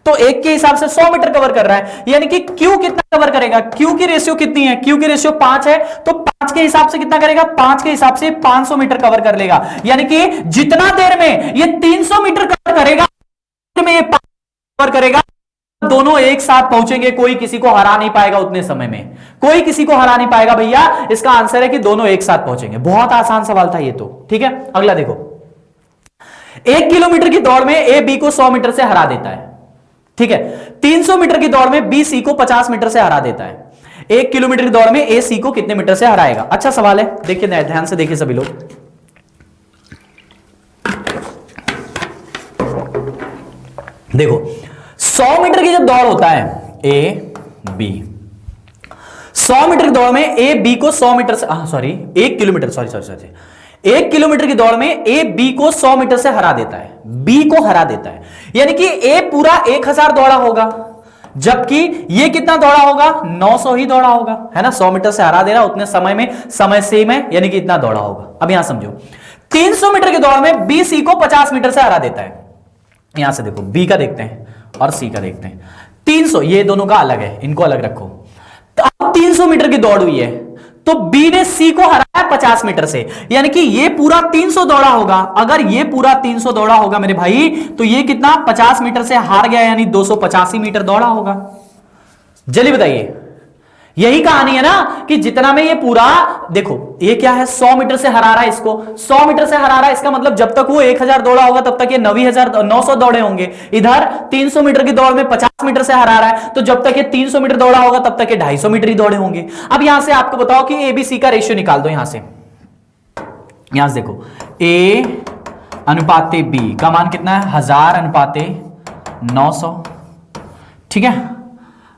तो 1 के हिसाब से 100 मीटर कवर कर रहा है, यानी कि Q कितना कवर करेगा, Q की रेशियो कितनी है, Q की रेशियो 5 है, तो 5 के हिसाब से कितना करेगा, 5 के हिसाब से 500 मीटर कवर कर लेगा। यानी कि जितना देर में ये 300 मीटर कवर करेगा, में ये 500 कवर करेगा, दोनों एक साथ पहुंचेंगे, कोई किसी को हरा नहीं पाएगा उतने समय में, कोई किसी को हरा नहीं पाएगा भैया। इसका आंसर है कि दोनों एक साथ पहुंचेंगे। बहुत आसान सवाल था ये तो, ठीक है। अगला देखो, 1 किलोमीटर की दौड़ में A B को 100 मीटर से हरा देता है, ठीक है। 300 मीटर की दौड़ में B C को 50 मीटर से हरा देता है। 1 किलोमीटर की दौड़ में A C को कितने मीटर से हराएगा। अच्छा सवाल है, देखिए ध्यान से देखिए सभी लोग। देखो 100 मीटर की जब दौड़ होता है A B, 100 मीटर की दौड़ में A B को 100 मीटर से, सॉरी 1 किलोमीटर, सॉरी 1 किलोमीटर की दौड़ में A B को 100 मीटर से हरा देता है, B को हरा देता है, यानी कि A पूरा 1000 दौड़ा होगा, जबकि ये कितना दौड़ा होगा, 900 ही दौड़ा होगा, है ना। 100 मीटर से हरा दे रहा उतने समय में, समय सेम है, यानी कि इतना दौड़ा होगा। अब यहां समझो, 300 मीटर की दौड़ में B C को 50 मीटर से हरा देता है। यहां से देखो B का देखते हैं और C का देखते हैं। 300 ये दोनों का अलग है, इनको अलग रखो। तो अब 300 मीटर की दौड़ हुई है, तो B ने C को हराया 50 मीटर से, यानी कि ये पूरा 300 दौड़ा होगा। अगर ये पूरा 300 दौड़ा होगा मेरे भाई, तो ये कितना 50 मीटर से हार गया, यानी 285 मीटर दौड़ा होगा। जल्दी बताइए, यही कहानी है ना कि जितना में ये पूरा, देखो ये क्या है, 100 मीटर से हरा रहा है इसको, 100 मीटर से हरा रहा है, इसका मतलब जब तक वो 1000 दौड़ा होगा तब तक ये 900 दौड़े होंगे। इधर 300 मीटर की दौड़ में 50 मीटर से हरा रहा है, तो जब तक ये 300 मीटर दौड़ा होगा तब तक ये 250 मीटर ही दौड़े होंगे। अब यहां से आपको बताओ कि ABC का रेशियो निकाल दो। यहां से देखो A अनुपाते B का मान कितना है, 1000 अनुपाते 900, ठीक है।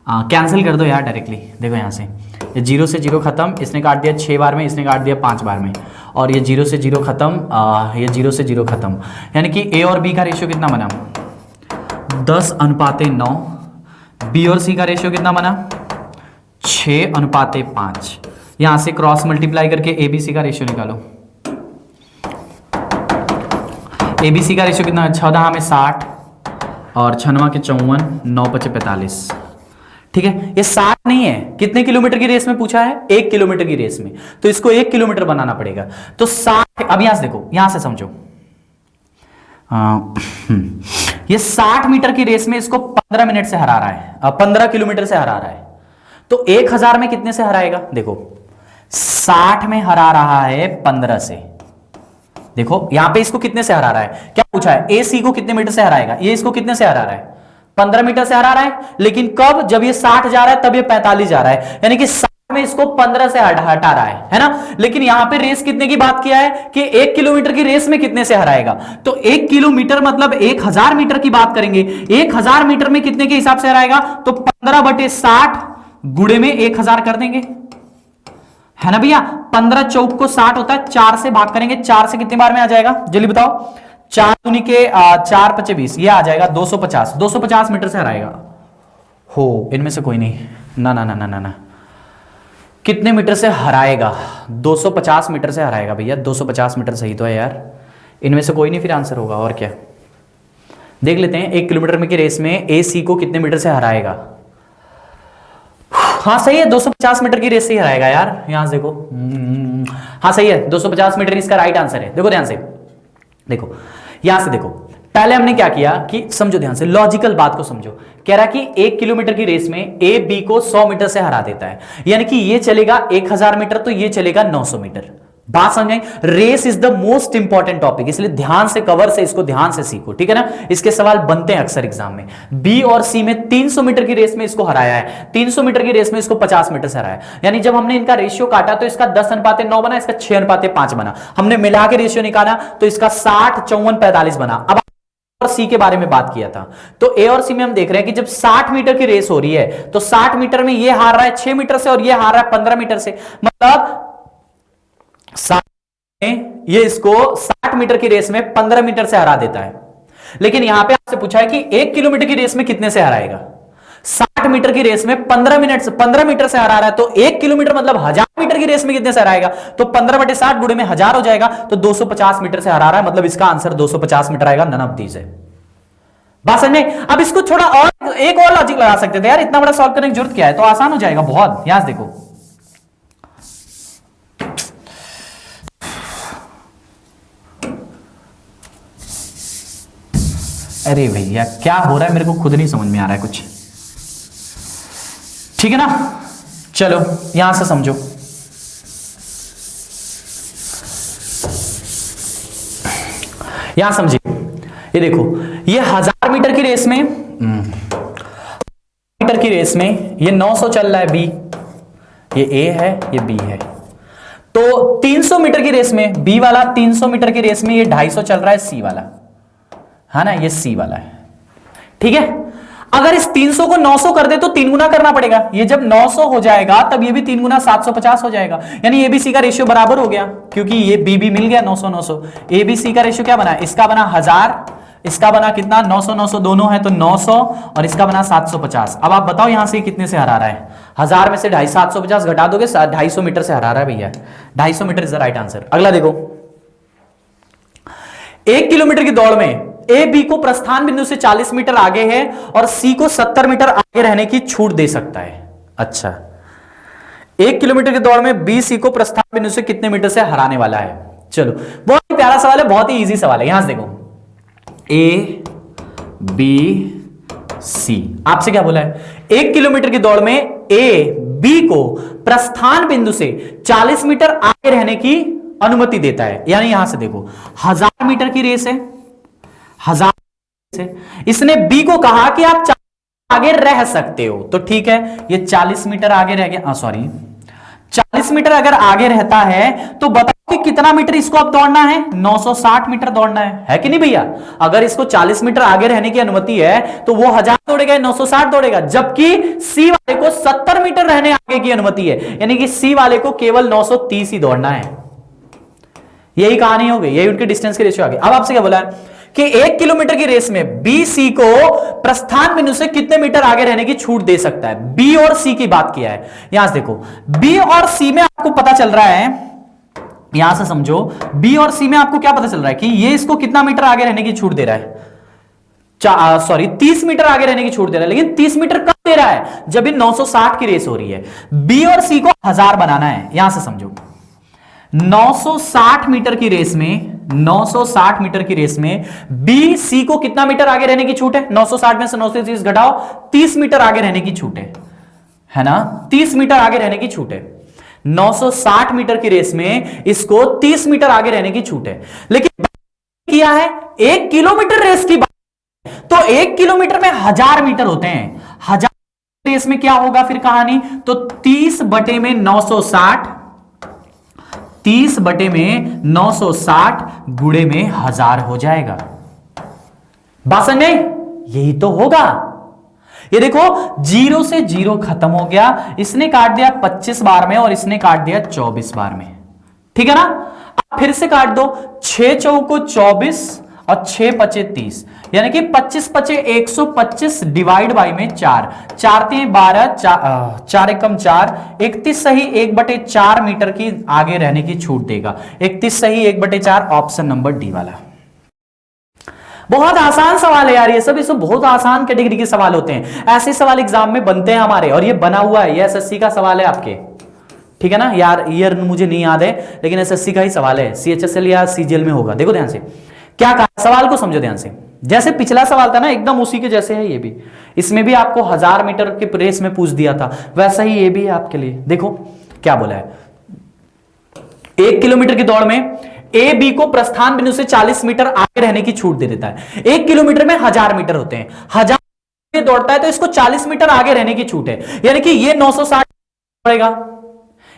कैंसिल कर दो यार डायरेक्टली। देखो यहां से ये 0 से 0 खत्म, इसने काट दिया 6 बार में, इसने काट दिया 5 बार में, और ये 0 से 0 खत्म, ये 0 से 0 खत्म, यानी कि A और B का रेशियो कितना बना, 10 अनुपाते 9। B और C का रेशियो कितना बना, 6 अनुपाते 5। यहां से क्रॉस मल्टीप्लाई करके ABC का रेशियो निकालो। ABC का रेशियो कितना, 14 में 60 और 6 के 54, 9 5 45, ठीक है। ये 60 नहीं है, कितने किलोमीटर की रेस में पूछा है, 1 किलोमीटर की रेस में, तो इसको 1 किलोमीटर बनाना पड़ेगा। तो 60, अब यहां से देखो, यहां से समझो, ये 60 मीटर की रेस में इसको 15 मिनट से हरा रहा है, 15 किलोमीटर से हरा रहा है, तो 1000 में कितने से हराएगा। देखो 60 में हरा रहा है 15 से, देखो यहां पे इसको कितने से हरा रहा है, क्या पूछा है, AC को कितने मीटर से हराएगा, ये इसको कितने से हरा रहा है, 15 मीटर से हरा रहा है। लेकिन कब, जब ये 60 जा रहा है तब ये 45 जा रहा है, यानी कि 60 में इसको 15 से हटा रहा है ना। लेकिन यहां पे रेस कितने की बात किया है कि 1 किलोमीटर की रेस में कितने से हराएगा, तो 1 किलोमीटर मतलब 1000 मीटर की बात करेंगे। 1000 मीटर में कितने के हिसाब से हराएगा, तो 15/60 गुणे में 1000 कर देंगे, है ना भैया। 15 चौक को 60 होता है, 4 से भाग करेंगे, 4 से कितने बार में आ जाएगा, जल्दी बताओ। 4 दूनी के 4 5 20, ये आ जाएगा 250 मीटर से हराएगा। हो, इनमें से कोई नहीं, ना ना ना ना ना ना, कितने मीटर से हराएगा? 250 मीटर से हराएगा भैया, 250 मीटर सही तो है यार, इनमें से कोई नहीं फिर आंसर होगा। और क्या, देख लेते हैं 1 किलोमीटर में की रेस में ए सी को कितने मीटर से हराएगा। हाँ सही है, 250 मीटर की रेस से ही हराएगा यार, यहां से देखो, हाँ सही है, 250 मीटर इसका राइट आंसर है। देखो ध्यान से, देखो यहां से देखो, पहले हमने क्या किया कि समझो ध्यान से, लॉजिकल बात को समझो। कह रहा कि 1 किलोमीटर की रेस में ए बी को 100 मीटर से हरा देता है, यानी कि ये चलेगा 1000 मीटर तो ये चलेगा 900 मीटर। बात समझ आई? Race is the most important topic, इसलिए ध्यान से कवर से इसको ध्यान से सीखो, ठीक है ना। इसके सवाल बनते हैं अक्सर एग्जाम में। बी और सी में 300 मीटर की रेस में इसको हराया है, 300 मीटर की रेस में इसको 50 मीटर से हराया, यानी जब हमने इनका रेशियो काटा तो इसका 10:9 बना, इसका 6:5 बना। हमने मिला के रेशियो निकाला तो इसका 60, 54, 45 बना। अब और सी के बारे में बात किया था, तो ए और सी में हम देख रहे हैं कि जब 60 मीटर की रेस हो रही है तो 60 मीटर में ये हार रहा है 6 मीटर से और ये हार रहा है 15 मीटर से, मतलब ये इसको 60 मीटर की रेस में 15 मीटर से हरा देता है। लेकिन यहां पे आपसे पूछा है कि 1 किलोमीटर की रेस में कितने से हराएगा। 60 मीटर की रेस में 15 मीटर से हरा रहा है, तो 1 किलोमीटर मतलब 1000 मीटर की रेस में कितने से हराएगा, तो 15/60 गुणे में 1000 हो जाएगा, तो 250 मीटर से हरा रहा है, मतलब इसका आंसर 250 मीटर आएगा। नन ऑफ दीज है। बात समझ में? अब इसको थोड़ा और एक और लॉजिक लगा सकते थे यार, इतना बड़ा सॉल्व करने की जरूरत क्या है, तो आसान हो जाएगा बहुत। यहां से देखो, अरे भैया क्या हो रहा है, मेरे को खुद नहीं समझ में आ रहा है कुछ, ठीक है ना। चलो यहां से समझो, यहां समझिए, ये देखो, ये 1000 मीटर की रेस में, मीटर की रेस में ये 900 चल रहा है बी, ये ए है ये बी है, तो 300 मीटर की रेस में बी वाला 300 मीटर की रेस में ये 250 चल रहा है सी वाला, है ना, ये सी वाला है, ठीक है। अगर इस 300 को 900 कर दे तो 3 गुना करना पड़ेगा, ये जब 900 हो जाएगा तब ये भी 3 गुना 750 हो जाएगा, यानी ए बी सी का रेशियो बराबर हो गया, क्योंकि ये बी भी मिल गया 900 900। ए बी सी का रेशियो क्या बना, इसका बना 1000, इसका बना कितना 900 900 दोनों है तो 900, और इसका बना 750। अब आप बताओ यहां से कितने से हरा रहा है, 1000 में से 250 750 घटा दोगे, 250 मीटर से हरा रहा है भैया, 250 meter is the right answer. अगला देखो, 1 किलोमीटर की दौड़ में ए बी को प्रस्थान बिंदु से 40 मीटर आगे है और सी को 70 मीटर आगे रहने की छूट दे सकता है। अच्छा, 1 किलोमीटर की दौड़ में बी सी को प्रस्थान बिंदु से कितने मीटर से हराने वाला है। चलो बहुत ही प्यारा सवाल है, बहुत ही इजी सवाल है। यहां से देखो, ए बी सी, आपसे क्या बोला है, 1 किलोमीटर की दौड़ में ए बी को प्रस्थान बिंदु से 40 मीटर आगे रहने की अनुमति देता है। यानी यहां से देखो, 1000 मीटर की रेस है, 1000 से इसने बी को कहा कि आप आगे रह सकते हो, तो ठीक है, ये 40 मीटर आगे रह गया, सॉरी 40 मीटर अगर आगे रहता है तो बताओ कि कितना मीटर इसको अब दौड़ना है, 960 मीटर दौड़ना है कि नहीं भैया। अगर इसको 40 मीटर आगे रहने की अनुमति है तो वो 1000 दौड़ेगा, 960 दौड़ेगा, जबकि सी वाले को 70 मीटर रहने आगे की अनुमति है, यानी कि सी वाले को केवल 930 ही दौड़ना है। यही कहानी हो गई, यही उनके डिस्टेंस के रेशियो आ गए। अब आपसे क्या बोला है कि 1 किलोमीटर की रेस में बी सी को प्रस्थान बिंदु से कितने मीटर आगे रहने की छूट दे सकता है। बी और सी की बात किया है। यहां से देखो, बी और सी में आपको पता चल रहा है, यहां से समझो, बी और सी में आपको क्या पता चल रहा है कि ये इसको कितना मीटर आगे रहने की छूट दे रहा है, सॉरी 30 मीटर आगे रहने की छूट दे रहा है, लेकिन 30 मीटर कब दे रहा है, जब ये 960 की रेस हो रही है। बी और सी को 1000 बनाना है। यहां से समझो, 960 मीटर की रेस में, 960 मीटर की रेस में बी सी को कितना मीटर आगे रहने की छूट है, 960 में से 930 घटाओ, 30 मीटर आगे रहने की छूट है ना, 30 मीटर आगे रहने की छूट है। 960 मीटर की रेस में इसको 30 मीटर आगे रहने की छूट है, लेकिन किया है 1 किलोमीटर रेस की बात, तो 1 किलोमीटर में 1000 मीटर होते हैं, 1000 रेस में क्या होगा फिर कहानी, तो 30 बटे में 960, 30 बटे में 960 गुणे में 1000 हो जाएगा। बात समझ में? यही तो होगा। ये देखो, 0 से 0 खत्म हो गया, इसने काट दिया 25 बार में और इसने काट दिया 24 बार में, ठीक है ना। अब फिर से काट दो, 6 चौको 24 और 6 पचे 30, यानी कि 25 पचे 125 डिवाइड बाई में 4, 4 3 12, 4 एकम 4, 31 सही 1/4 मीटर की आगे रहने की छूट देगा। 31 सही 1/4, ऑप्शन नंबर डी वाला। बहुत आसान सवाल है यार, ये सब बहुत आसान कैटेगरी के सवाल होते हैं, ऐसे सवाल एग्जाम में बनते हैं हमारे, और ये बना हुआ है, ये एसएससी का सवाल है आपके, ठीक है ना यार। ईयर मुझे नहीं याद है, लेकिन एसएससी का ही सवाल है, सीएचएसएल या सीजीएल में होगा। देखो ध्यान से क्या कहा, सवाल को समझो ध्यान से। जैसे पिछला सवाल था ना, एकदम उसी के जैसे है ये भी। इसमें भी आपको 1000 मीटर के रेस में पूछ दिया था, वैसा ही ये भी है आपके लिए। देखो क्या बोला है, 1 किलोमीटर की दौड़ में ए बी को प्रस्थान बिंदु से 40 मीटर आगे रहने की छूट दे देता है। 1 किलोमीटर में 1000 मीटर होते हैं, 1000 में दौड़ता है तो इसको 40 मीटर आगे रहने की छूट है, यानी कि ये 960 दौड़ेगा।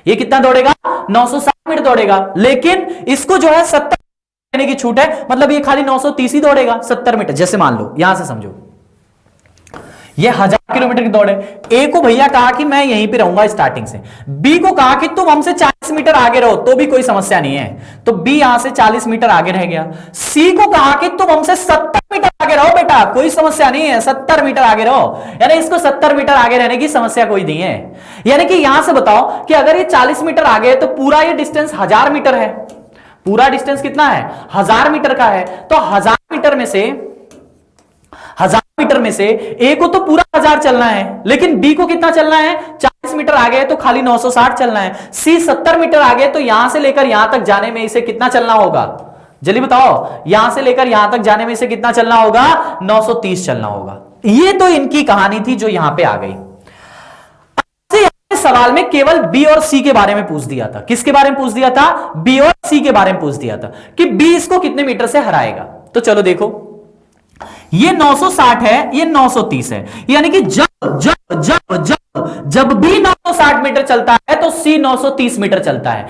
ये कितना दौड़ेगा? 960 मीटर दौड़ेगा, लेकिन इसको जो है 70 रहने की छूट है, मतलब ये खाली 930 ही दौड़ेगा 70 मीटर। जैसे मान लो यहां से समझो, ये 1000 किलोमीटर की दौड़ है। ए को भैया कहा कि मैं यहीं पे रहूंगा स्टार्टिंग से, बी को कहा कि तुम हमसे 40 मीटर आगे रहो, तो भी कोई समस्या नहीं है, तो बी यहां से 40 मीटर आगे रह गया। सी को कहा कि तुम हमसे 70 मीटर आगे रहो बेटा, कोई समस्या नहीं है, 70 मीटर आगे रहो, यानी इसको 70 मीटर आगे रहने की समस्या कोई नहीं है। यानी कि यहां से बताओ कि अगर ये 40 मीटर आगे है तो पूरा ये डिस्टेंस 1000 मीटर है। पूरा डिस्टेंस कितना है? 1000 मीटर का है। तो 1000 मीटर में से ए को तो पूरा 1000 चलना है, लेकिन बी को कितना चलना है? 40 मीटर आगे है तो खाली 960 चलना है। सी 70 मीटर आगे, तो यहां से लेकर यहां तक जाने में इसे कितना चलना होगा? जल्दी बताओ, यहां से लेकर यहां तक जाने में इसे कितना चलना होगा? 930 चलना होगा। ये तो इनकी कहानी थी जो यहां पे आ गई। सवाल में केवल बी और सी के बारे में पूछ दिया था। किसके बारे में पूछ दिया था? बी और सी के बारे में पूछ दिया था कि बी इसको कितने मीटर से हराएगा। तो चलो देखो, ये 960 है, ये 930 है, यानी कि जब बी 960 मीटर चलता है तो सी 930 मीटर चलता है।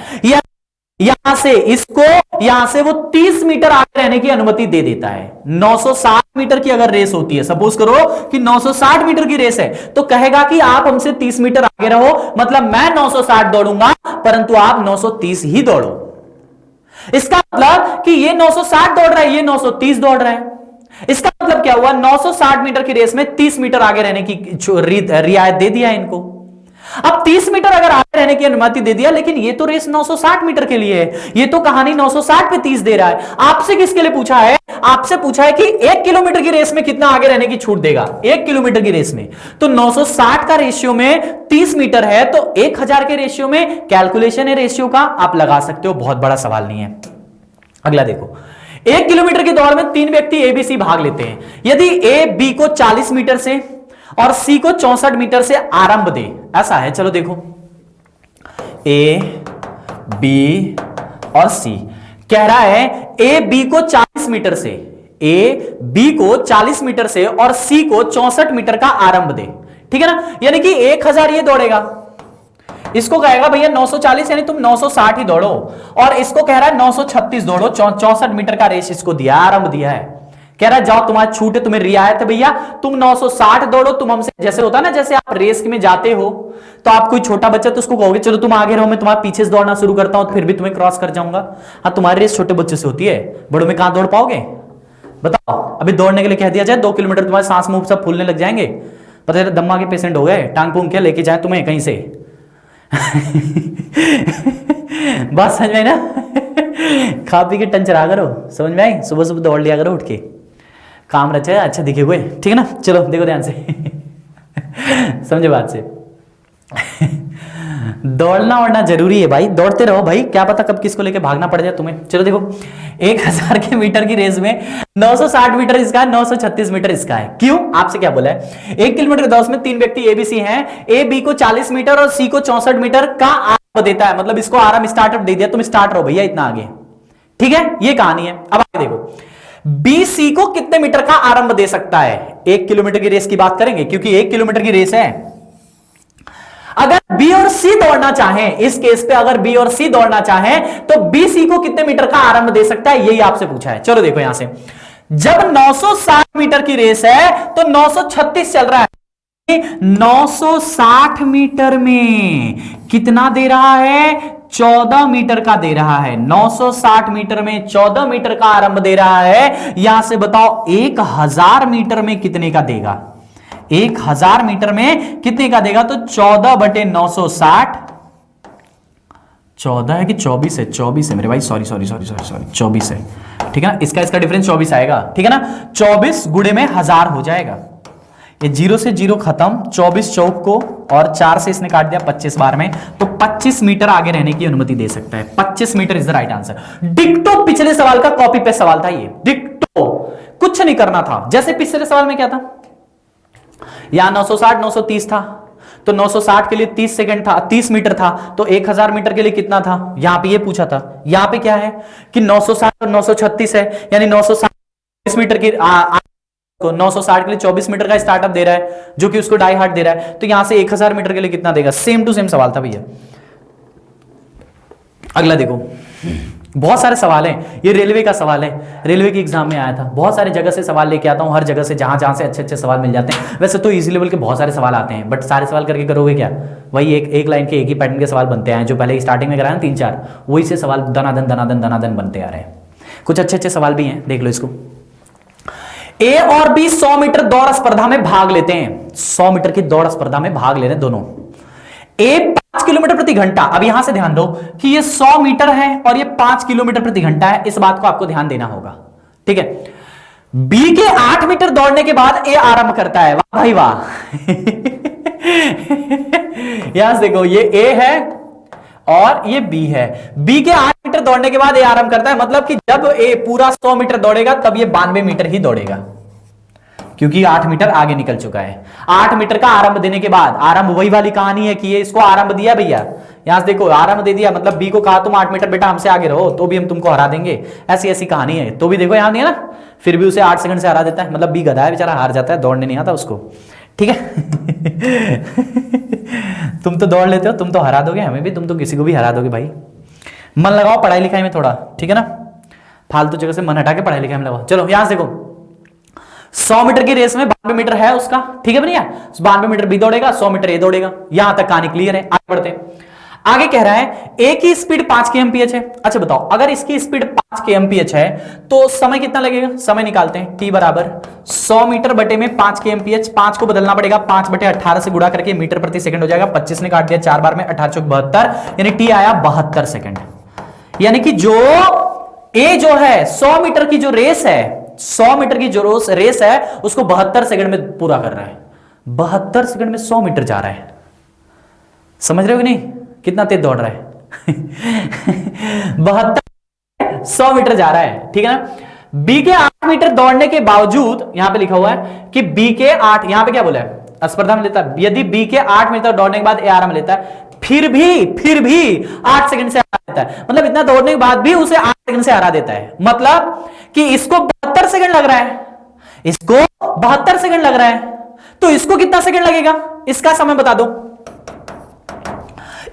यहां से इसको, यहां से वो 30 मीटर आगे रहने की अनुमति दे देता है। 960 मीटर की अगर रेस होती है, सपोज करो कि 960 मीटर की रेस है, तो कहेगा कि आप हमसे 30 मीटर आगे रहो, मतलब मैं 960 दौड़ूंगा परंतु आप 930 ही दौड़ो। इसका मतलब कि ये 960 दौड़ रहा है, ये 930 दौड़ रहा है। इसका मतलब क्या हुआ? 960 मीटर की रेस में 30 मीटर आगे रहने की रियायत दे दिया इनको। अब 30 मीटर अगर आगे रहने की अनुमति दे दिया, लेकिन ये तो रेस 960 मीटर के लिए है, ये तो कहानी 960 पे 30 दे रहा है। आपसे किसके लिए पूछा है? आपसे पूछा है कि 1 किलोमीटर की रेस में कितना आगे रहने की छूट देगा। 1 किलोमीटर की रेस में तो 960 का रेशियो में 30 मीटर है, तो 1000 के रेशियो में कैलकुलेशन है रेशियो का, आप लगा सकते हो, बहुत बड़ा सवाल नहीं है। अगला देखो, 1 किलोमीटर की दौड़ में 3 व्यक्ति ए बी सी भाग लेते हैं। यदि ए बी को 40 मीटर से और सी को 64 मीटर से आरंभ दे, ऐसा है। चलो देखो, ए बी और सी कह रहा है ए बी को 40 मीटर से, ए बी को 40 मीटर से और सी को 64 मीटर का आरंभ दे, ठीक है ना। यानी कि 1000 ये दौड़ेगा, इसको कहेगा भैया 940 यानी तुम 960 ही दौड़ो, और इसको कह रहा है 936 दौड़ो। 64 मीटर का रेस इसको दिया, आरंभ दिया है। कह रहा है जाओ, तुम्हारी छूट है, तुम्हें रियायत है भैया, तुम 960 दौड़ो। तुम हमसे, जैसे होता है ना, जैसे आप रेस में जाते हो तो आप कोई छोटा बच्चा तो उसको कहोगे चलो तुम आगे रहो, मैं तुम्हारे पीछे से दौड़ना शुरू करता हूं, तो फिर भी तुम्हें क्रॉस कर जाऊंगा। हाँ, तुम्हारी रेस छोटे बच्चे से होती है, बड़ों में कहां दौड़ पाओगे बताओ। अभी दौड़ने के लिए कह दिया जाए 2 किलोमीटर, तुम्हारे सांस मुंह सब फूलने लग जाएंगे, पता है दम्मा के पेशेंट हो गए, टांग पूंग क्या लेके जाए तुम्हें कहीं से। बात समझ में ना? खा पी के टंचरा करो, समझ में आई? सुबह सुबह दौड़ लिया करो उठ के, काम रचा है, अच्छा दिखे हुए, ठीक है ना। चलो देखो ध्यान से, समझे बात से। दौड़ना वड़ना जरूरी है भाई, दौड़ते रहो भाई, क्या पता कब किसको लेके भागना पड़ जाए तुम्हें। चलो देखो, 1000 के मीटर की रेस में 960 मीटर इसका है, 936 मीटर इसका है। क्यों? आपसे क्या बोला है? 1 किलोमीटर की दौड़ में 3 व्यक्ति ए बी सी हैं, ए बी को 40 मीटर और सी को 64 मीटर का आरंभ देता है, मतलब इसको आरंभ स्टार्टअप दे दिया, तुम स्टार्ट रहो भैया इतना आगे, ठीक है। ये कहानी है। अब आगे देखो, बी सी को कितने मीटर का आरंभ दे सकता है? 1 किलोमीटर की रेस की बात करेंगे, क्योंकि 1 किलोमीटर की रेस है। अगर बी और सी दौड़ना चाहें, इस केस पे अगर बी और सी दौड़ना चाहें तो बी सी को कितने मीटर का आरंभ दे सकता है, यही आपसे पूछा है। चलो देखो, यहां से जब 960 मीटर की रेस है तो 936 चल रहा है, 960 मीटर में कितना दे रहा है? 14 मीटर का दे रहा है। 960 मीटर में 14 मीटर का आरंभ दे रहा है। यहां से बताओ 1000 मीटर में कितने का देगा? 1000 मीटर में कितने का देगा? तो 14/960, 14 है कि 24 है? 24 है मेरे भाई, सॉरी 24 है, ठीक है ना। इसका डिफरेंस 24 आएगा, ठीक है ना। 24 गुणे में 1000 हो जाएगा। ये 0 से 0 खत्म, 24 चौक को और 4 से इसने काट दिया 25 बार में, तो 25 मीटर आगे रहने की अनुमति दे सकता है। 25 metre is the right answer. डिक्टो पिछले सवाल का कॉपी पेस्ट सवाल था ये, डिक्टो, कुछ नहीं करना था। जैसे पिछले सवाल में क्या था, यहां 960 930 था, तो 960 के लिए 30 सेकंड था, 30 मीटर था, तो 1000 मीटर के लिए कितना था? यहां पे ये पूछा था। यहां पे क्या है कि 960 और 936 है, यानी 960 मीटर की को 960 के लिए 24 मीटर का स्टार्टअप दे रहा है, जो कि उसको डाई हार्ट दे रहा है, तो यहां से 1000 मीटर के लिए कितना देगा? सेम टू सेम सवाल था भैया। अगला देखो, बहुत सारे सवाल हैं, ये रेलवे का सवाल है, रेलवे के एग्जाम में आया था। बहुत सारे जगह से सवाल लेके आता हूं, हर जगह से जहां से अच्छे सवाल मिल जाते हैं। वैसे तो इजी लेवल के बहुत सारे सवाल आते हैं, बट सारे सवाल करके करोगे क्या? वही एक लाइन के एक ही पैटर्न के सवाल बनते हैं, जो पहले स्टार्टिंग में कराया ना 3-4, वही से सवाल दनादन बनते आ रहे हैं। कुछ अच्छे सवाल भी हैं, देख लो इसको। ए और बी 100 मीटर दौड़ स्पर्धा में भाग लेते हैं। 100 मीटर की दौड़ स्पर्धा में भाग ले रहे हैं दोनों। ए 5 किलोमीटर प्रति घंटा, अब यहां से ध्यान दो कि ये 100 मीटर है और ये 5 किलोमीटर प्रति घंटा है, इस बात को आपको ध्यान देना होगा, ठीक है। बी के 8 मीटर दौड़ने के बाद ए आरंभ करता है। वाह भाई वाह। यहां से देखो, ये ए है और ये बी है। बी के 8 मीटर दौड़ने के बाद ए आरंभ करता है, मतलब कि जब ए पूरा 100 मीटर दौड़ेगा तब ये 92 मीटर ही दौड़ेगा, क्योंकि 8 मीटर आगे निकल चुका है। 8 मीटर का आरंभ देने के बाद, आरंभ वही वाली कहानी है कि ये इसको आरंभ दिया भैया, यहां से देखो आरंभ दे दिया, मतलब बी को कहा तुम 8 मीटर बेटा हमसे आगे रहो तो भी हम तुमको हरा देंगे, ऐसी कहानी है। तो भी देखो यहां दिया ना, फिर भी उसे 8 सेकंड से हरा देता है, मतलब बी गधा है बेचारा, हार जाता है, दौड़ने नहीं आता उसको, ठीक है। तुम तो दौड़ लेते हो, तुम तो हरा दोगे हमें भी, तुम तो किसी को भी हरा दोगे भाई। मन लगाओ पढ़ाई लिखाई में थोड़ा, ठीक है ना, फालतू जगह से मन हटा के पढ़ाई लिखाई में लगाओ। चलो यहां से देखो, 100 मीटर की रेस में 92 मीटर है उसका, ठीक है भैया। 92 मीटर भी दौड़ेगा, 100 मीटर ए दौड़ेगा। यहां तक कहानी क्लियर है, आगे बढ़ते हैं। आगे कह रहा है ए की स्पीड 5 kmph है। अच्छा बताओ, अगर इसकी स्पीड 5 kmph है तो समय कितना लगेगा? समय निकालते हैं। टी बराबर 100 मीटर बटे में 5 kmph, 5 को बदलना पड़ेगा, 5/18 से गुणा करके मीटर प्रति सेकंड हो जाएगा। 25 ने काट दिया 4 बार में, 18 चौक 72, यानी टी आया 72 सेकंड। यानी कि जो ए जो है 100 मीटर की जो रेस है, 100 मीटर की जो रेस है उसको 72 सेकंड में पूरा कर रहा है। 72 सेकंड में 100 मीटर जा रहा है, समझ रहे हो कि नहीं? कितना तेज दौड़ रहा है। 72 100 मीटर जा रहा है, ठीक है ना। बी के 8 मीटर दौड़ने के बावजूद, यहां पे लिखा हुआ है कि बी के 8, यहां पे क्या बोला है? स्पर्धा में लेता है। यदि बी के 8 मीटर दौड़ने के बाद ए आरंभ लेता है, फिर भी 8 सेकंड से हरा देता है, मतलब इतना दौड़ने के बाद भी उसे 8 सेकंड से हरा देता है। मतलब कि इसको 72 सेकंड लग रहा है, इसको 72 सेकंड लग रहा है, तो इसको कितना सेकंड लगेगा? इसका समय बता दो।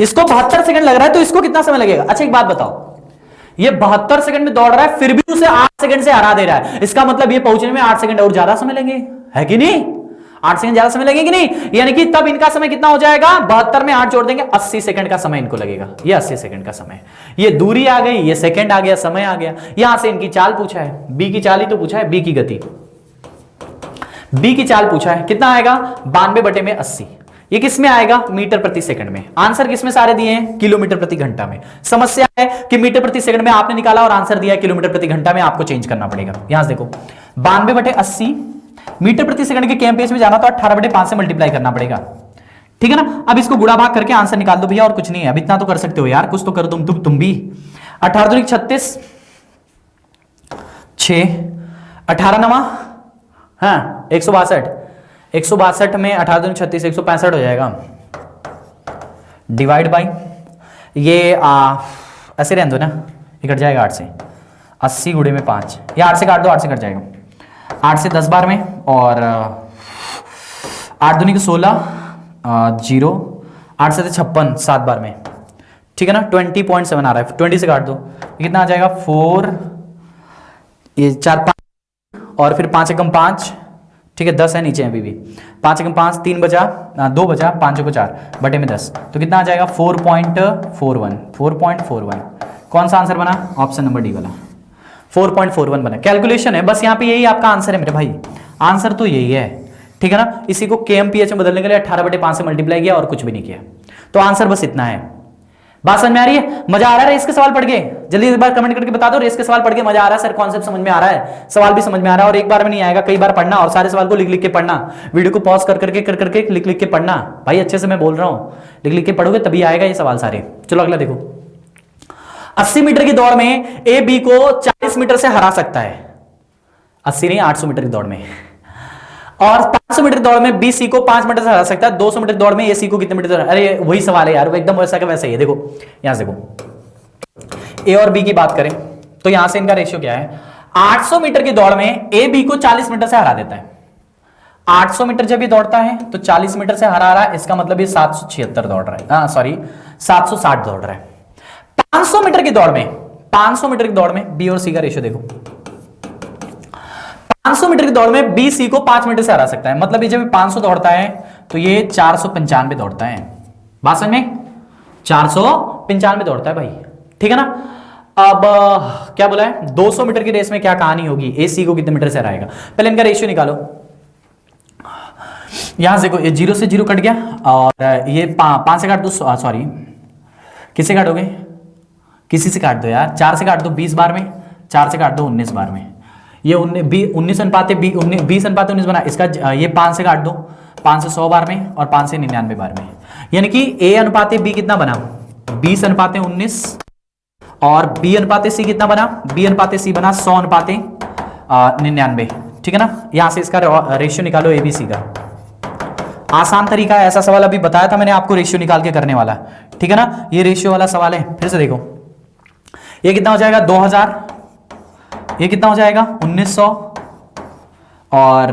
इसको 72 सेकंड लग रहा है तो इसको कितना समय लगेगा? अच्छा एक बात बताओ, ये 72 सेकंड में दौड़ रहा है फिर भी उसे 8 सेकंड से हरा दे रहा है, इसका मतलब ये पहुंचने में 8 सेकंड और ज्यादा समय लगेंगे, है कि नहीं? 8 सेकंड ज्यादा समय लगेगा कि नहीं? यानी कि तब इनका समय कितना हो जाएगा? 72 में 8 जोड़ देंगे, 80 सेकंड का समय इनको लगेगा। ये 80 सेकंड का समय, ये दूरी आ गई, ये सेकंड आ गया, समय आ गया। यहां से इनकी चाल पूछा है, बी की चाल ही तो पूछा है, बी की गति, बी की चाल पूछा है, कितना आएगा? 92 बटे में 80। ये किस में आएगा? मीटर प्रति सेकंड में। आंसर किस में सारे दिए हैं? किलोमीटर प्रति घंटा में। समस्या है कि मीटर प्रति सेकंड में आपने निकाला और आंसर दिया है किलोमीटर प्रति घंटा में, आपको चेंज करना पड़ेगा। यहां से देखो 92 बटे 80 मीटर प्रति सेकंड के kmph में जाना तो 18/5 से मल्टीप्लाई करना पड़ेगा, ठीक है ना। अब इसको गुणा भाग करके आंसर निकाल दो भैया, और कुछ नहीं है। अब इतना तो कर सकते हो यार, कुछ तो कर दो तुम भी। 18 दूनी 36, 6, 18 नवा, हाँ 162, 162 में 18 दूनी 36, 165 हो जाएगा। डिवाइड बाई ये ऐसे रहने दो ना, ये कट जाएगा 8 से। 80 गुणे में 5, ये 8 से काट दो, 8 से कट जाएगा। 8 से 10 बार में, और 8 दूनी 16, 0, 8 से 56 7 बार में, ठीक है ना। 20.7 आ रहा है, 20 से काट दो, कितना आ जाएगा? 4, ये 4 5, और फिर 5 एकम 5, ठीक है, 10 है नीचे अभी भी, 5 एकम 5, 3 बचा 2 बचा, 5 को 4 बटे में 10, तो कितना आ जाएगा 4.41। कौन सा आंसर बना? ऑप्शन नंबर डी वाला 4.41 बना। कैलकुलेशन है बस, यहाँ पे यही आपका आंसर है मेरे भाई, आंसर तो यही है, ठीक है ना। इसी को kmph में बदलने के लिए 18/5 से मल्टीप्लाई किया और कुछ भी नहीं किया, तो आंसर बस इतना है। बात समझ में आ रही है? मजा आ रहा है रेस के सवाल पढ़ के? जल्दी एक बार कमेंट करके बता दो, रेस के सवाल पढ़ के मजा आ रहा है सर, कॉन्सेप्ट समझ में आ रहा है, सवाल भी समझ में आ रहा है, और एक बार में नहीं आएगा, कई बार पढ़ना और सारे सवाल को लिख लिख के पढ़ना, वीडियो को पॉज कर करके लिख लिख के पढ़ना भाई, अच्छे से मैं बोल रहा हूं, लिख लिख के पढ़ोगे तभी आएगा ये सवाल सारे। चलो अगला देखो, 80 मीटर की दौड़ में ए बी को 40 मीटर से हरा सकता है, 80 नहीं 800 मीटर की दौड़ में, और 500 मीटर दौड़ में बी सी को 5 मीटर से हरा सकता है, 200 मीटर दौड़ में ए सी को कितने मीटर? अरे वही सवाल है यार, वो एकदम वैसा का वैसा ही है। देखो यहां से देखो, ए और बी की बात करें तो यहां से इनका रेशियो क्या है, 800 मीटर की दौड़ में ए बी को 40 मीटर से हरा देता है। 800 मीटर जब ये दौड़ता है तो 40 मीटर से हरा रहा है, इसका मतलब ये 776 दौड़ रहा है, सॉरी 760 दौड़ रहा है। 500 मीटर की दौड़ में, 500 मीटर की दौड़ में बी और सी का रेशियो देखो, 500 मीटर की दौड़ में बी सी को 5 मीटर से हरा सकता है, मतलब ये जब 500 दौड़ता है तो ये 495 दौड़ता है। बात समझ में? 495 दौड़ता है भाई, ठीक है ना। अब क्या बोला है, 200 मीटर की रेस में क्या कहानी होगी, ए सी को कितने मीटर से हराएगा? पहले इनका रेशियो निकालो, यहां से देखो, ये 0 से 0 कट गया, और ये 5 से काट दो, सॉरी किससे काटोगे, किसी से काट दो यार, 4 से काट दो 20 बार में, 4 से काट दो 19 बार में, ये 19 अनुपात 20 अनुपात 19 बना, इसका ये 5 से काट दो, 5 से 100 बार में और 5 से 99 बार में, यानी कि ए अनुपात बी कितना बना, 20 अनुपात 19, और बी अनुपात सी कितना बना, बी अनुपात सी बना 100 अनुपात 99, ठीक है ना। यहां से इसका रेशियो निकालो ए बी सी का, आसान तरीका है, ऐसा सवाल अभी बताया था मैंने आपको रेशियो निकाल के करने वाला, ठीक है ना, ये रेशियो वाला सवाल है। फिर से देखो, ये कितना हो जाएगा 2000, ये कितना हो जाएगा 1900, और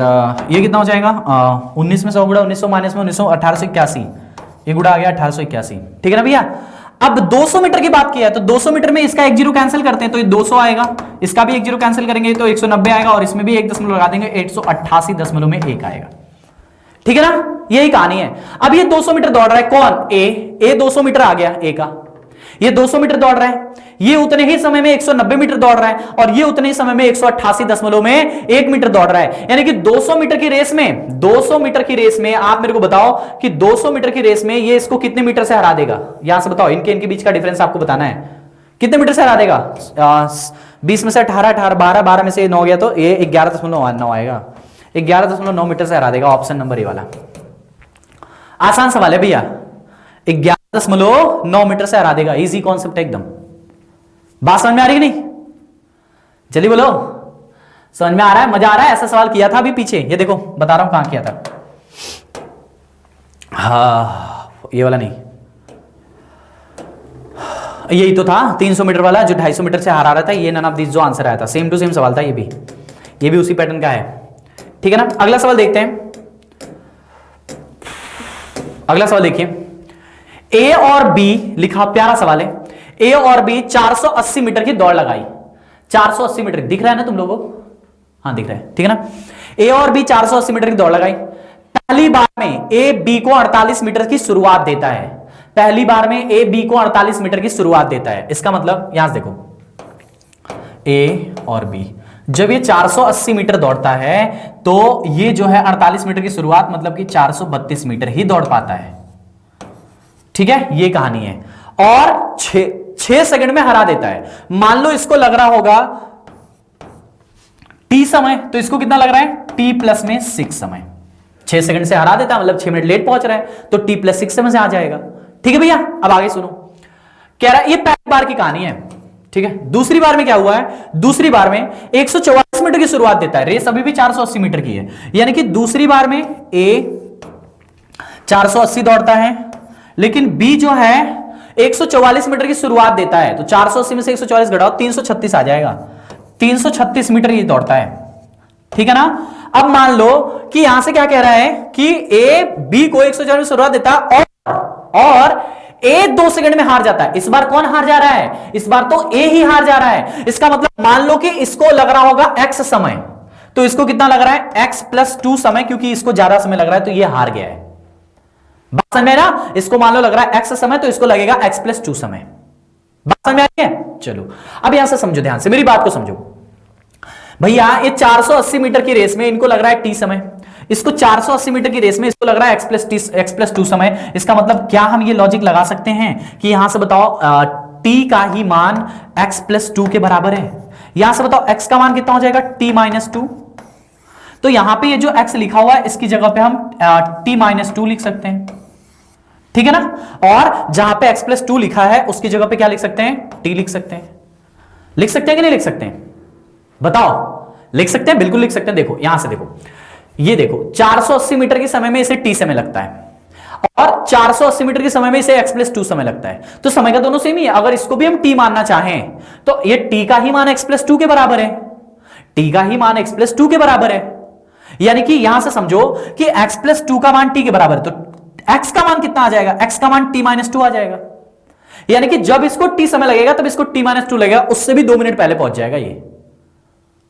ये कितना हो जाएगा 19 में 100 गुड़ा 1900 माइनस में 1900 1881, ये गुड़ा आ गया 1881, ठीक है ना भैया। अब 200 मीटर की बात किया है तो 200 मीटर में इसका एक जीरो कैंसिल करते हैं तो ये 200 आएगा, इसका भी एक जीरो कैंसिल करेंगे तो 190 आएगा, और इसमें भी एक दशमलव लगा देंगे 188.1 आएगा, ठीक है ना। यही कहानी है। अब ये 200 मीटर दौड़ रहा है कौन, ए 200 मीटर आ गया ए का, ये 200 मीटर दौड़ रहा है, ये उतने ही समय में 190 मीटर दौड़ रहा है, और ये उतने ही समय में 188.1 मीटर दौड़ रहा है, यानी कि 200 मीटर की रेस में, 200 मीटर की रेस में आप मेरे को बताओ कि 200 मीटर की रेस में ये इसको कितने मीटर से हरा देगा, यहां से बताओ, इनके बीच का डिफरेंस आपको बताना है, कितने मीटर से हरा देगा। 20 में से 18 12 में से 9 गया तो ये 11.9 आएगा, 11.9 मीटर से हरा देगा, ऑप्शन नंबर ए वाला। आसान सवाल है भैया, 11.9 मीटर से हरा देगा, इजी कॉन्सेप्ट है एकदम। बात समझ में आ रही है नहीं? जल्दी बोलो, समझ में आ रहा है, मजा आ रहा है? ऐसा सवाल किया था अभी पीछे, ये देखो बता रहा हूं कहां किया था, हाँ ये वाला नहीं, यही तो था 300 मीटर वाला जो 250 मीटर से हरा रहा था, ये नन ऑफ दिस जो आंसर आया था, सेम टू सेम सवाल था ये भी उसी पैटर्न का है, ठीक है ना। अगला सवाल देखते हैं, अगला सवाल देखिए, ए और बी लिखा, प्यारा सवाल है, ए और बी 480 मीटर की दौड़ लगाई, 480 मीटर दिख रहा है ना तुम लोगों को, हाँ दिख रहा है, ठीक है ना। ए और बी 480 मीटर की दौड़ लगाई, पहली बार में ए बी को 48 मीटर की शुरुआत देता है, पहली बार में ए बी को 48 मीटर की शुरुआत देता है, इसका मतलब यहां से देखो, ए और बी जब ये 480 मीटर दौड़ता है तो ये जो है 48 मीटर की शुरुआत मतलब कि 432 मीटर ही दौड़ पाता है, ठीक है, ये कहानी है, और 6 सेकंड में हरा देता है। मान लो इसको लग रहा होगा टी समय, तो इसको कितना लग रहा है, टी प्लस में 6 समय, 6 सेकंड से हरा देता है मतलब 6 मिनट लेट पहुंच रहा है, तो टी प्लस 6 समय से आ जाएगा, ठीक है भैया। अब आगे सुनो, कह रहा है ये पहली बार की कहानी है, ठीक है। दूसरी बार में क्या हुआ है, दूसरी बार में 144 मीटर की शुरुआत देता है, रेस अभी भी 480 मीटर की है, यानी कि दूसरी बार में ए 480 दौड़ता है, लेकिन बी जो है 144 मीटर की शुरुआत देता है, तो 480 में से 144 घटाओ 336 आ जाएगा, 336 मीटर ये दौड़ता है, ठीक है ना। अब मान लो कि यहां से क्या कह रहा है कि ए बी को 144 में शुरुआत देता है और ए 2 सेकंड में हार जाता है। इस बार कौन हार जा रहा है, इस बार तो ए ही हार जा रहा है, इसका मतलब मान लो कि इसको लग रहा होगा एक्स समय, तो इसको कितना लग रहा है x+2 समय, क्योंकि इसको ज्यादा समय लग रहा है तो ये हार गया है। बात समझ में ना, इसको मान लो लग रहा है x समय तो इसको लगेगा x+2 समय। बात समझ में आ रही है? चलो अब यहां से समझो, ध्यान से मेरी बात को समझो भैया। ये 480 मीटर की रेस में इनको लग रहा है t समय, इसको 480 मीटर की रेस में इसको लग रहा है x+2 समय। इसका मतलब क्या हम ये लॉजिक लगा सकते हैं कि यहां से बताओ t का ही मान x+2 के बराबर है। यहां से बताओ x का मान कितना हो जाएगा t-2। तो यहां पे ये जो x लिखा हुआ है इसकी जगह पे हम t-2 लिख सकते हैं, ठीक है ना। और जहां पे x+2 लिखा है उसकी जगह पे क्या लिख सकते हैं, t लिख सकते हैं। लिख सकते हैं कि नहीं लिख सकते हैं, बताओ? लिख सकते हैं, बिल्कुल लिख सकते हैं। देखो यहां से देखो, ये देखो 480 मीटर के समय में इसे t समय लगता है और 480 मीटर के समय में इसे x+2 समय लगता है, तो समय का दोनों सेम ही है। अगर इसको भी हम t मानना चाहें तो ये t का ही मान x+2 के बराबर है, t का ही मान x+2 के बराबर है। यानी कि यहां से समझो कि x+2 का मान t के बराबर है, तो x का मान कितना आ जाएगा, x का मान t-2 आ जाएगा। यानी कि जब इसको t समय लगेगा तब इसको t-2 लगेगा, उससे भी 2 मिनट पहले पहुंच जाएगा ये।